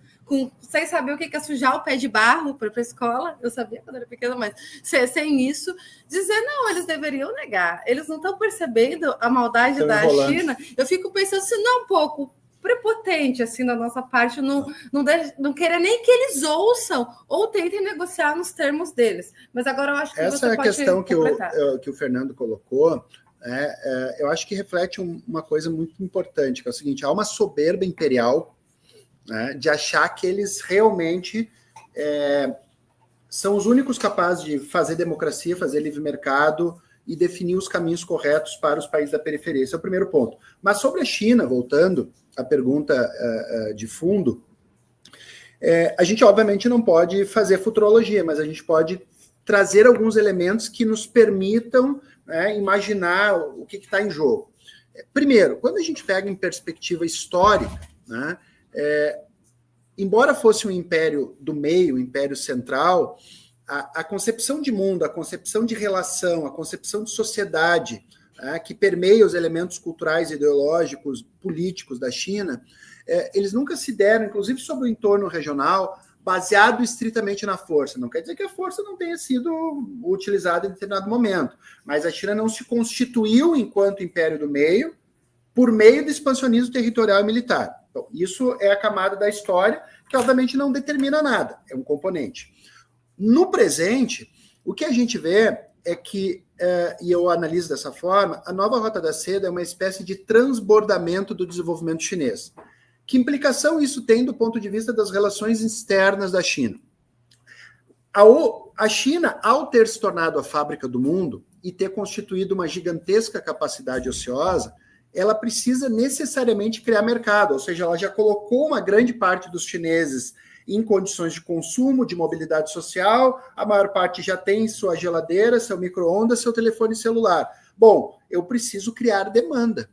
sem saber o que é sujar o pé de barro para a escola. Eu sabia quando era pequena, mas sem isso, dizer, não, eles deveriam negar. Eles não estão percebendo a maldade da China. Eu fico pensando, se não um pouco prepotente assim da nossa parte, não querer nem que eles ouçam ou tentem negociar nos termos deles. Mas agora eu acho que essa você é a pode questão que o Fernando colocou. Eu acho que reflete uma coisa muito importante, que é o seguinte: há uma soberba imperial, né, de achar que eles realmente são os únicos capazes de fazer democracia, fazer livre mercado e definir os caminhos corretos para os países da periferia. Esse é o primeiro ponto. Mas sobre a China, voltando à pergunta de fundo, a gente obviamente não pode fazer futurologia, mas a gente pode trazer alguns elementos que nos permitam, né, imaginar o que está em jogo. Primeiro, quando a gente pega em perspectiva histórica, né, embora fosse um império do meio, um império central, a concepção de mundo, a concepção de relação, a concepção de sociedade, que permeia os elementos culturais, ideológicos, políticos da China, eles nunca se deram, inclusive sobre o entorno regional, baseado estritamente na força. Não quer dizer que a força não tenha sido utilizada em determinado momento, mas a China não se constituiu enquanto império do meio por meio do expansionismo territorial e militar. Então, isso é a camada da história que, obviamente, não determina nada, é um componente. No presente, o que a gente vê é que, e eu analiso dessa forma, a nova Rota da Seda é uma espécie de transbordamento do desenvolvimento chinês. Que implicação isso tem do ponto de vista das relações externas da China? A China, ao ter se tornado a fábrica do mundo e ter constituído uma gigantesca capacidade ociosa, ela precisa necessariamente criar mercado, ou seja, ela já colocou uma grande parte dos chineses em condições de consumo, de mobilidade social, a maior parte já tem sua geladeira, seu micro-ondas, seu telefone celular. Bom, eu preciso criar demanda.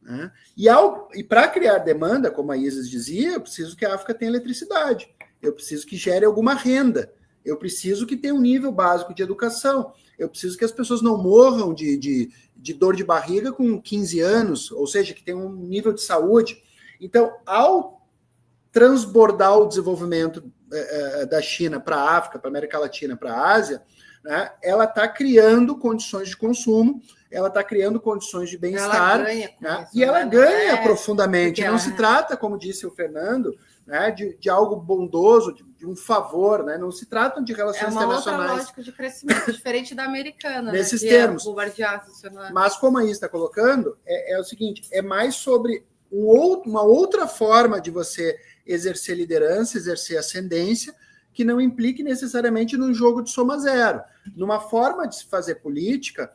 Né? E para criar demanda, como a Isis dizia, eu preciso que a África tenha eletricidade, eu preciso que gere alguma renda, eu preciso que tenha um nível básico de educação, eu preciso que as pessoas não morram de dor de barriga com 15 anos, ou seja, que tenham um nível de saúde. Então, ao transbordar o desenvolvimento da China para a África, para a América Latina, para a Ásia, né, ela está criando condições de consumo, ela está criando condições de bem-estar, né, e ela ganha profundamente. Não se trata, como disse o Fernando, né, de algo bondoso, de um favor, né, não se tratam de relações internacionais. É uma outra lógica de crescimento, diferente da americana. Nesses né, termos. Mas como a Isis está colocando, é o seguinte, é mais sobre uma outra forma de você exercer liderança, exercer ascendência, que não implique necessariamente num jogo de soma zero. Numa forma de se fazer política,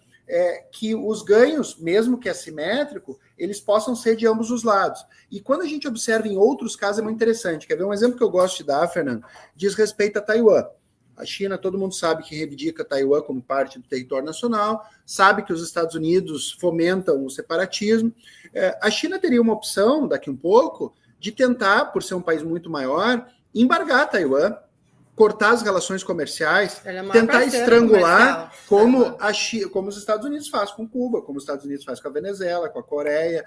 que os ganhos, mesmo que assimétrico, eles possam ser de ambos os lados. E quando a gente observa em outros casos, é muito interessante. Quer ver um exemplo que eu gosto de dar, Fernando? Diz respeito a Taiwan. A China, todo mundo sabe que reivindica Taiwan como parte do território nacional, sabe que os Estados Unidos fomentam o separatismo. A China teria uma opção, daqui um pouco, de tentar, por ser um país muito maior, embargar Taiwan, cortar as relações comerciais, tentar estrangular como os Estados Unidos fazem com Cuba, como os Estados Unidos fazem com a Venezuela, com a Coreia,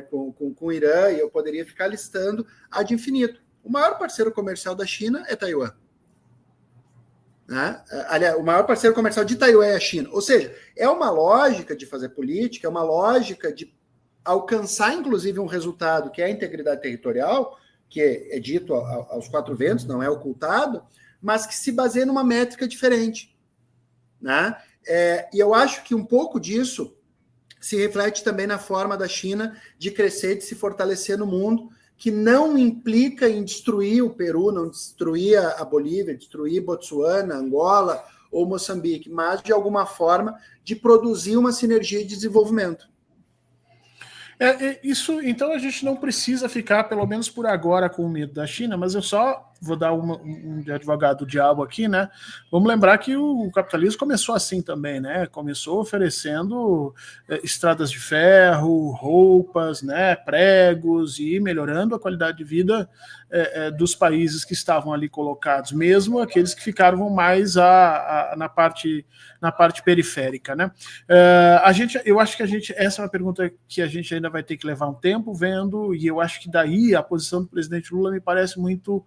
com o Irã, e eu poderia ficar listando ad infinito. O maior parceiro comercial da China é Taiwan. Né? Aliás, o maior parceiro comercial de Taiwan é a China. Ou seja, é uma lógica de fazer política, é uma lógica de alcançar, inclusive, um resultado que é a integridade territorial, que é dito aos quatro ventos, não é ocultado, mas que se baseia numa métrica diferente. Né? E eu acho que um pouco disso se reflete também na forma da China de crescer, de se fortalecer no mundo, que não implica em destruir o Peru, não destruir a Bolívia, destruir Botsuana, Angola ou Moçambique, mas, de alguma forma, de produzir uma sinergia de desenvolvimento. Isso, então a gente não precisa ficar, pelo menos por agora, com medo da China, mas eu só vou dar um de advogado do diabo aqui, né? Vamos lembrar que o capitalismo começou assim também, né? Começou oferecendo estradas de ferro, roupas, né? Pregos, e melhorando a qualidade de vida dos países que estavam ali colocados, mesmo aqueles que ficaram mais na parte periférica, né? Eu acho que essa é uma pergunta que a gente ainda vai ter que levar um tempo vendo, e eu acho que daí a posição do presidente Lula me parece muito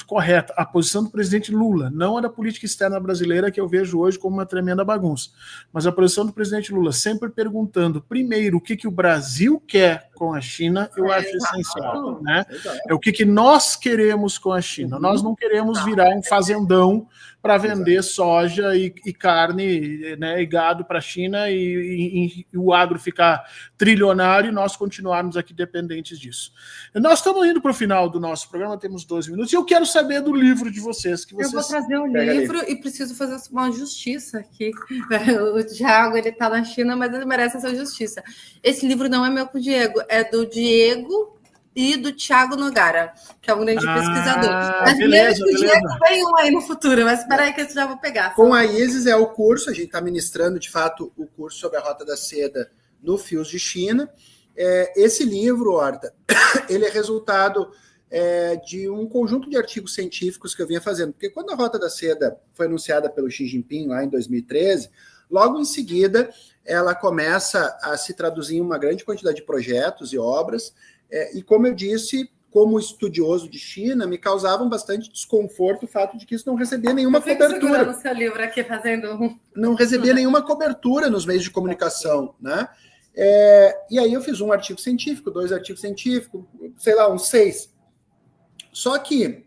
correta. A posição do presidente Lula, não a da política externa brasileira, que eu vejo hoje como uma tremenda bagunça, mas a posição do presidente Lula, sempre perguntando primeiro o que o Brasil quer com a China, eu acho essencial. Né? É o que nós queremos com a China. Nós não queremos virar um fazendão para vender soja e carne, né, e gado para a China e o agro ficar trilionário e nós continuarmos aqui dependentes disso. Nós estamos indo para o final do nosso programa, temos 12 minutos, e eu quero saber do livro de vocês. Eu vou trazer um livro e preciso fazer uma justiça aqui. O Thiago, ele está na China, mas ele merece essa justiça. Esse livro não é meu com o Diego, é do Diego e do Thiago Nogara, que é um grande pesquisador. Mas beleza, mesmo que o Diego vem um aí no futuro, mas espera aí que eu já vou pegar. Com a Isis é o curso, a gente está ministrando, de fato, o curso sobre a Rota da Seda no Fios de China. Esse livro, Horta, ele é resultado de um conjunto de artigos científicos que eu vinha fazendo, porque quando a Rota da Seda foi anunciada pelo Xi Jinping lá em 2013, logo em seguida ela começa a se traduzir em uma grande quantidade de projetos e obras, e como eu disse, como estudioso de China, me causava bastante desconforto o fato de que isso não recebia nenhuma cobertura. No seu livro aqui fazendo não recebia nenhuma cobertura nos meios de comunicação, né? E aí eu fiz um artigo científico, 2 artigos científicos, sei lá, uns 6. Só que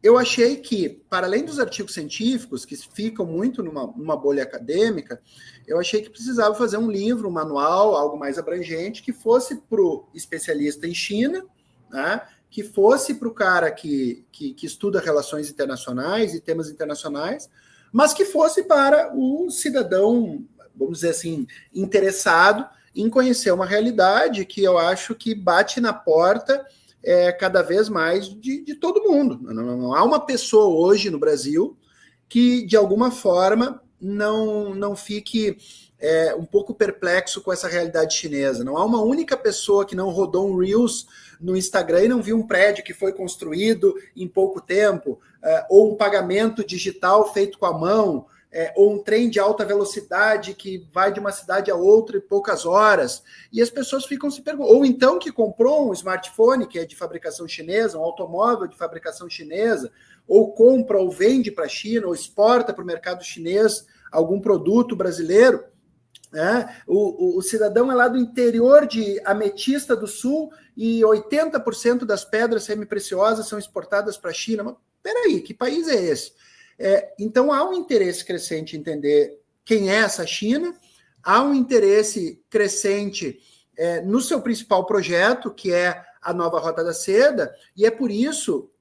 eu achei que, para além dos artigos científicos, que ficam muito numa bolha acadêmica, eu achei que precisava fazer um livro, um manual, algo mais abrangente, que fosse para o especialista em China, né, que fosse para o cara que estuda relações internacionais e temas internacionais, mas que fosse para o cidadão, vamos dizer assim, interessado em conhecer uma realidade que eu acho que bate na porta cada vez mais de todo mundo. Não há uma pessoa hoje no Brasil que, de alguma forma, não fique um pouco perplexo com essa realidade chinesa. Não há uma única pessoa que não rodou um Reels no Instagram e não viu um prédio que foi construído em pouco tempo, ou um pagamento digital feito com a mão, ou um trem de alta velocidade que vai de uma cidade a outra em poucas horas. E as pessoas ficam se perguntando. Ou então que comprou um smartphone que é de fabricação chinesa, um automóvel de fabricação chinesa, ou compra ou vende para a China, ou exporta para o mercado chinês algum produto brasileiro. O cidadão é lá do interior de Ametista do Sul e 80% das pedras semipreciosas são exportadas para a China. Mas peraí, que país é esse? Então há um interesse crescente em entender quem é essa China, há um interesse crescente no seu principal projeto, que é a nova Rota da Seda, e é por isso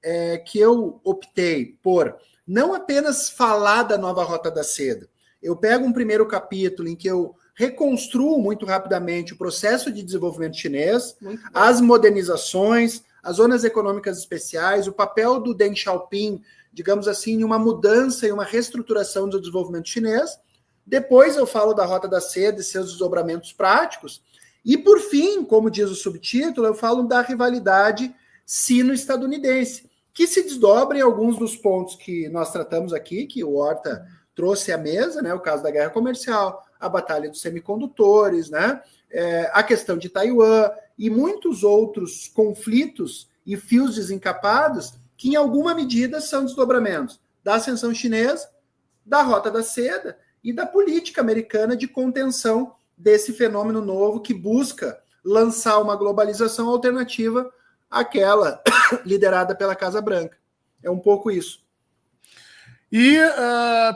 que eu optei por não apenas falar da nova Rota da Seda. Eu pego um primeiro capítulo em que eu reconstruo muito rapidamente o processo de desenvolvimento chinês, as modernizações, as zonas econômicas especiais, o papel do Deng Xiaoping, digamos assim, em uma mudança e uma reestruturação do desenvolvimento chinês. Depois eu falo da Rota da Seda e seus desdobramentos práticos. E, por fim, como diz o subtítulo, eu falo da rivalidade sino-estadunidense, que se desdobra em alguns dos pontos que nós tratamos aqui, que o Horta trouxe à mesa, né? O caso da guerra comercial, a batalha dos semicondutores, né? A questão de Taiwan e muitos outros conflitos e fios desencapados que, em alguma medida, são desdobramentos da ascensão chinesa, da Rota da Seda e da política americana de contenção desse fenômeno novo que busca lançar uma globalização alternativa àquela liderada pela Casa Branca. É um pouco isso. E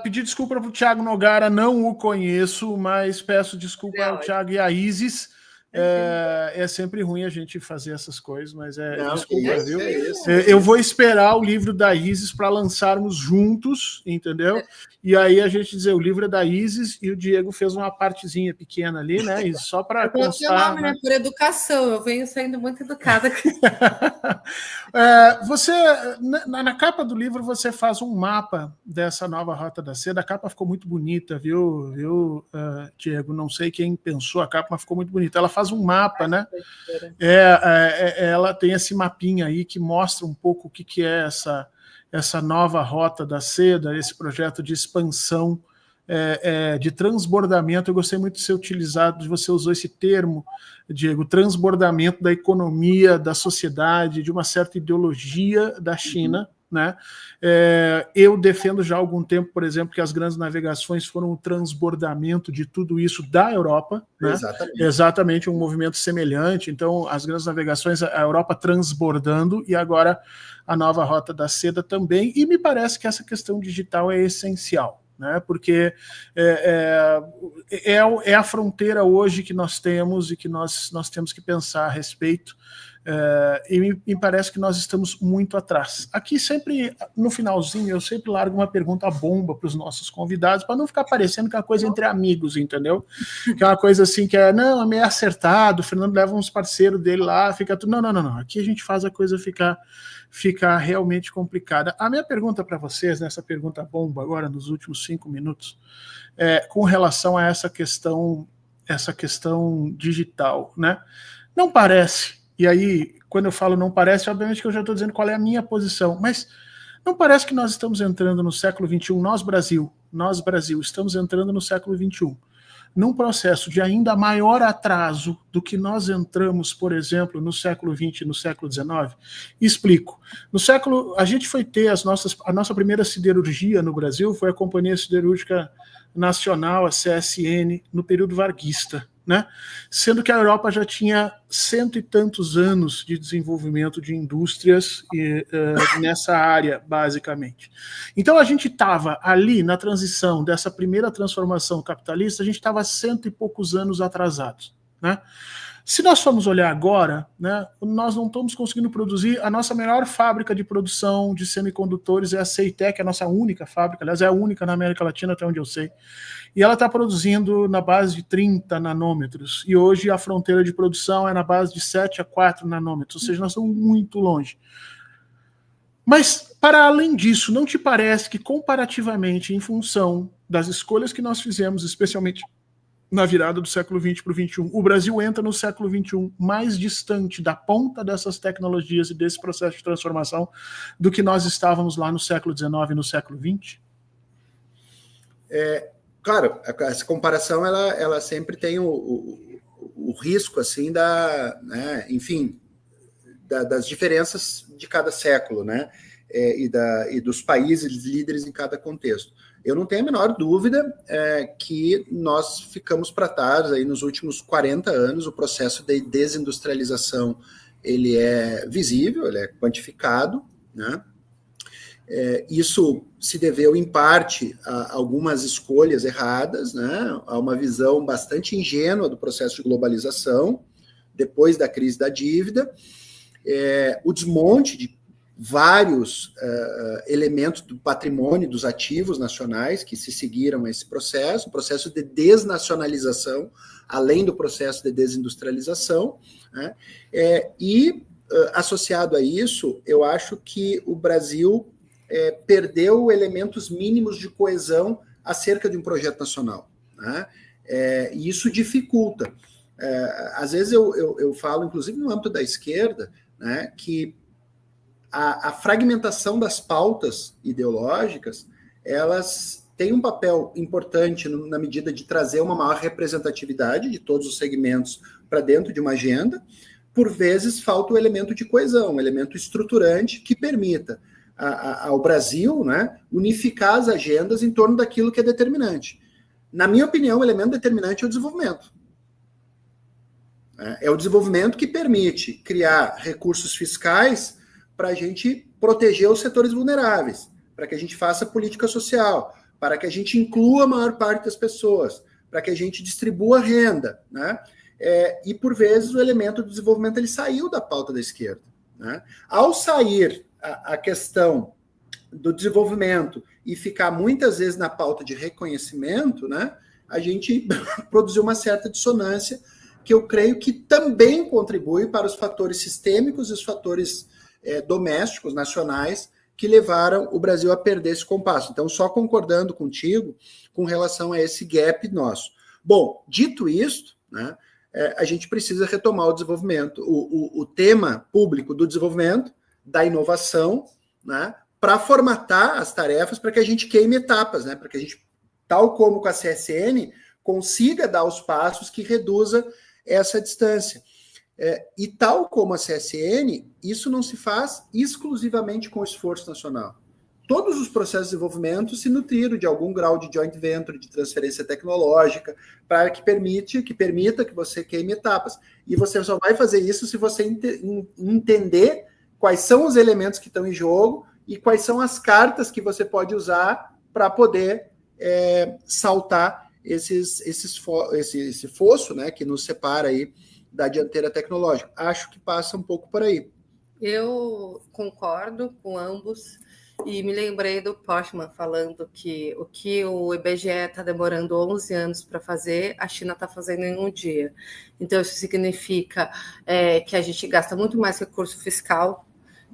pedir desculpa para o Thiago Nogara, não o conheço, mas peço desculpa ao Thiago e à Isis. É sempre ruim a gente fazer essas coisas, mas desculpa, viu? Eu vou esperar o livro da Isis para lançarmos juntos, entendeu? E aí a gente dizer, o livro é da Isis e o Diego fez uma partezinha pequena ali, né? E só para constar... nome, né? Por educação, eu venho sendo muito educada. Você, na capa do livro, você faz um mapa dessa nova Rota da Seda. A capa ficou muito bonita, viu, Diego? Não sei quem pensou a capa, mas ficou muito bonita. Ela faz um mapa, né? Ela tem esse mapinha aí que mostra um pouco o que é essa nova Rota da Seda, esse projeto de expansão, de transbordamento. Eu gostei muito de ser utilizado, você usou esse termo, Diego, transbordamento da economia, da sociedade, de uma certa ideologia da China, né? Eu defendo já há algum tempo, por exemplo, que as grandes navegações foram um transbordamento de tudo isso da Europa, né? Exatamente um movimento semelhante. Então, as grandes navegações, a Europa transbordando, e agora a nova Rota da Seda também, e me parece que essa questão digital é essencial, né? Porque é a fronteira hoje que nós temos e que nós temos que pensar a respeito. E me parece que nós estamos muito atrás. Aqui sempre, no finalzinho, eu sempre largo uma pergunta bomba para os nossos convidados, para não ficar parecendo que é uma coisa entre amigos, entendeu? Que é uma coisa assim que é meio acertado, o Fernando leva uns parceiros dele lá, fica tudo... Não. Aqui a gente faz a coisa ficar realmente complicada. A minha pergunta para vocês, nessa pergunta bomba agora, nos últimos 5 minutos, com relação a essa questão digital, né? Não parece... E aí, quando eu falo não parece, obviamente que eu já estou dizendo qual é a minha posição, mas não parece que nós estamos entrando no século XXI, nós Brasil, estamos entrando no século XXI, num processo de ainda maior atraso do que nós entramos, por exemplo, no século XX e no século XIX? Explico. A gente foi ter a nossa primeira siderurgia no Brasil, foi a Companhia Siderúrgica Nacional, a CSN, no período varguista, né? Sendo que a Europa já tinha 100 e tantos anos de desenvolvimento de indústrias nessa área, basicamente. Então a gente estava ali na transição dessa primeira transformação capitalista, a gente estava 100 e poucos anos atrasados, né? Se nós formos olhar agora, né, nós não estamos conseguindo produzir. A nossa maior fábrica de produção de semicondutores é a Ceitec, a nossa única fábrica, aliás, é a única na América Latina, até onde eu sei. E ela está produzindo na base de 30 nanômetros. E hoje a fronteira de produção é na base de 7 a 4 nanômetros, ou seja, nós estamos muito longe. Mas, para além disso, não te parece que, comparativamente, em função das escolhas que nós fizemos, especialmente na virada do século XX para o XXI, o Brasil entra no século XXI mais distante da ponta dessas tecnologias e desse processo de transformação do que nós estávamos lá no século XIX e no século XX? Claro, essa comparação ela sempre tem o risco assim enfim, das diferenças de cada século, né? E dos países líderes em cada contexto. Eu não tenho a menor dúvida que nós ficamos para trás aí nos últimos 40 anos. O processo de desindustrialização ele é visível, ele é quantificado, né? Isso se deveu, em parte, a algumas escolhas erradas, né? A uma visão bastante ingênua do processo de globalização, depois da crise da dívida, o desmonte de vários elementos do patrimônio dos ativos nacionais que se seguiram a esse processo, o processo de desnacionalização, além do processo de desindustrialização, né? Associado a isso, eu acho que o Brasil perdeu elementos mínimos de coesão acerca de um projeto nacional, né? E isso dificulta. Às vezes eu falo, inclusive no âmbito da esquerda, né, que a fragmentação das pautas ideológicas, elas têm um papel importante na medida de trazer uma maior representatividade de todos os segmentos para dentro de uma agenda. Por vezes falta o elemento de coesão, um elemento estruturante que permita ao Brasil, né, unificar as agendas em torno daquilo que é determinante. Na minha opinião, o elemento determinante é o desenvolvimento. É o desenvolvimento que permite criar recursos fiscais para a gente proteger os setores vulneráveis, para que a gente faça política social, para que a gente inclua a maior parte das pessoas, para que a gente distribua renda, né? E, por vezes, o elemento do desenvolvimento ele saiu da pauta da esquerda, né? Ao sair a questão do desenvolvimento e ficar muitas vezes na pauta de reconhecimento, né, a gente produziu uma certa dissonância que eu creio que também contribui para os fatores sistêmicos e os fatores domésticos, nacionais, que levaram o Brasil a perder esse compasso. Então, só concordando contigo com relação a esse gap nosso. Bom, dito isso, né, a gente precisa retomar o desenvolvimento, o tema público do desenvolvimento, da inovação, né, para formatar as tarefas para que a gente queime etapas, né, para que a gente, tal como com a CSN, consiga dar os passos que reduza essa distância. E tal como a CSN, isso não se faz exclusivamente com esforço nacional. Todos os processos de desenvolvimento se nutriram de algum grau de joint venture, de transferência tecnológica, para que permita que você queime etapas. E você só vai fazer isso se você entender quais são os elementos que estão em jogo e quais são as cartas que você pode usar para poder saltar esse fosso, né, que nos separa aí da dianteira tecnológica. Acho que passa um pouco por aí. Eu concordo com ambos e me lembrei do Postman falando que o que o IBGE está demorando 11 anos para fazer, a China está fazendo em um dia. Então, isso significa que a gente gasta muito mais recurso fiscal,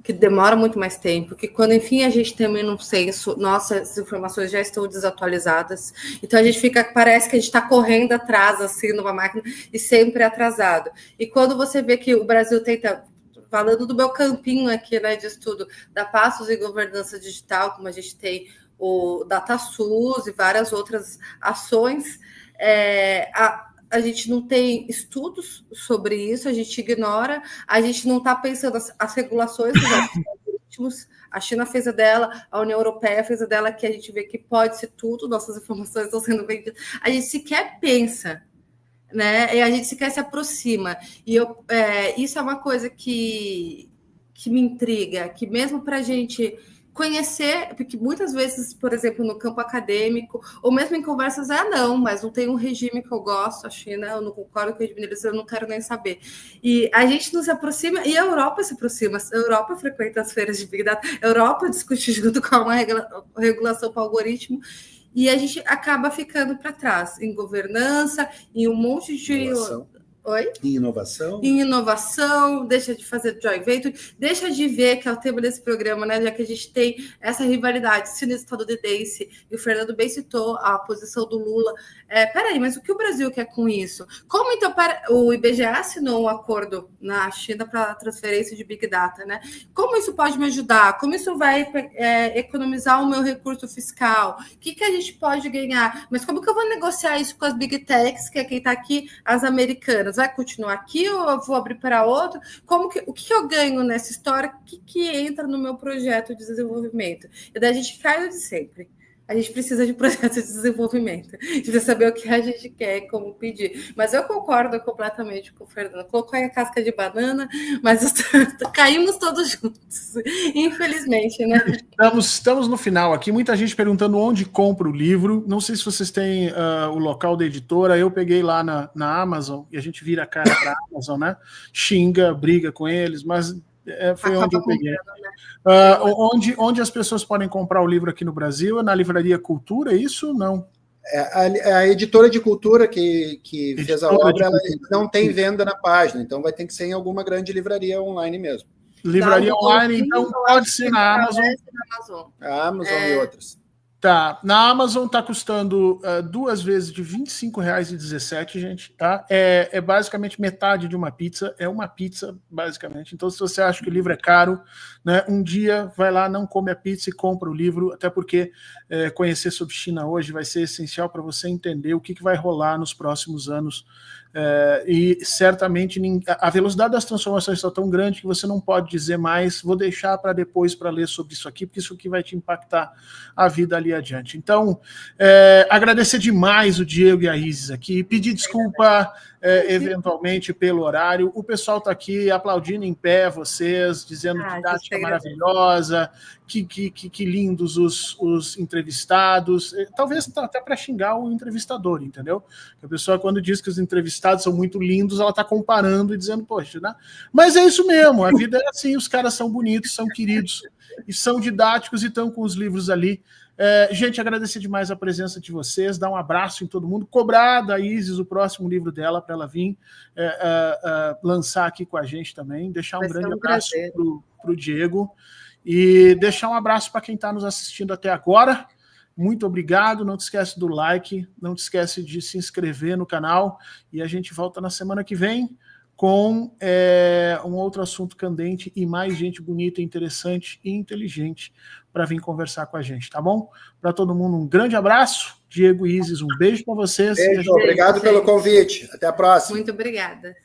que demora muito mais tempo, que quando, enfim, a gente termina um censo, nossas informações já estão desatualizadas, então a gente parece que a gente está correndo atrás, assim, numa máquina, e sempre atrasado. E quando você vê que o Brasil tenta, falando do meu campinho aqui, né, de estudo, da Passos em Governança Digital, como a gente tem o DataSUS e várias outras ações, a gente não tem estudos sobre isso, a gente ignora, a gente não está pensando as regulações dos algoritmos, a China fez a dela, a União Europeia fez a dela, que a gente vê que pode ser tudo, nossas informações estão sendo vendidas, a gente sequer pensa, né? E a gente sequer se aproxima, e isso é uma coisa que me intriga, que mesmo para a gente conhecer, porque muitas vezes, por exemplo, no campo acadêmico, ou mesmo em conversas, não, mas não tem um regime que eu gosto, a China, eu não concordo com o regime deles, eu não quero nem saber. E a gente não se aproxima, e a Europa se aproxima, a Europa frequenta as feiras de Big Data, a Europa discute junto com uma regulação para o algoritmo, e a gente acaba ficando para trás, em governança, em um monte de Oi? Em inovação? Em inovação, deixa de fazer joint venture, deixa de ver, que é o tema desse programa, né? Já que a gente tem essa rivalidade sinistro-estadunidense, e o Fernando bem citou a posição do Lula. Peraí, mas o que o Brasil quer com isso? Como então o IBGE assinou um acordo na China para transferência de Big Data, né? Como isso pode me ajudar? Como isso vai economizar o meu recurso fiscal? O que a gente pode ganhar? Mas como que eu vou negociar isso com as Big Techs, que é quem está aqui, as americanas? Vai continuar aqui ou eu vou abrir para outro? O que eu ganho nessa história? O que entra no meu projeto de desenvolvimento? E daí a gente cai de sempre. A gente precisa de projetos de desenvolvimento. A gente precisa saber o que a gente quer e como pedir. Mas eu concordo completamente com o Fernando. Colocou aí a casca de banana, mas caímos todos juntos. Infelizmente, né? Estamos no final aqui. Muita gente perguntando onde compra o livro. Não sei se vocês têm o local da editora. Eu peguei lá na Amazon, e a gente vira a cara para a Amazon, né? Xinga, briga com eles, mas foi onde eu peguei. Onde as pessoas podem comprar o livro aqui no Brasil? É na Livraria Cultura, é isso? Não. A editora de cultura que fez a obra, ela não tem venda na página, então vai ter que ser em alguma grande livraria online mesmo. Livraria online, então pode ser na Amazon. A Amazon e outras. Tá, na Amazon está custando 2 vezes de R$ 25,17, gente, tá? É basicamente metade de uma pizza, é uma pizza, basicamente. Então, se você acha que o livro é caro, né, um dia vai lá, não come a pizza e compra o livro, até porque conhecer sobre China hoje vai ser essencial para você entender o que vai rolar nos próximos anos. E certamente a velocidade das transformações está tão grande que você não pode dizer mais, vou deixar para depois para ler sobre isso aqui, porque isso aqui vai te impactar a vida ali adiante. Então, agradecer demais o Diego e a Isis aqui, pedir desculpa eventualmente pelo horário. O pessoal está aqui aplaudindo em pé vocês, dizendo que didática maravilhosa, que lindos os entrevistados. Talvez até para xingar o entrevistador, entendeu? A pessoa, quando diz que os entrevistados são muito lindos, ela está comparando e dizendo, poxa, né? Mas é isso mesmo, a vida é assim, os caras são bonitos, são queridos, e são didáticos e estão com os livros ali. Gente, agradecer demais a presença de vocês, dar um abraço em todo mundo, cobrar da Isis o próximo livro dela para ela vir lançar aqui com a gente também, deixar um grande abraço para o Diego e deixar um abraço para quem está nos assistindo até agora. Muito obrigado, não te esquece do like, não te esquece de se inscrever no canal e a gente volta na semana que vem com um outro assunto candente e mais gente bonita, interessante e inteligente para vir conversar com a gente, tá bom? Para todo mundo, um grande abraço. Diego e Isis, um beijo para vocês. Beijo, obrigado pelo convite. Até a próxima. Muito obrigada.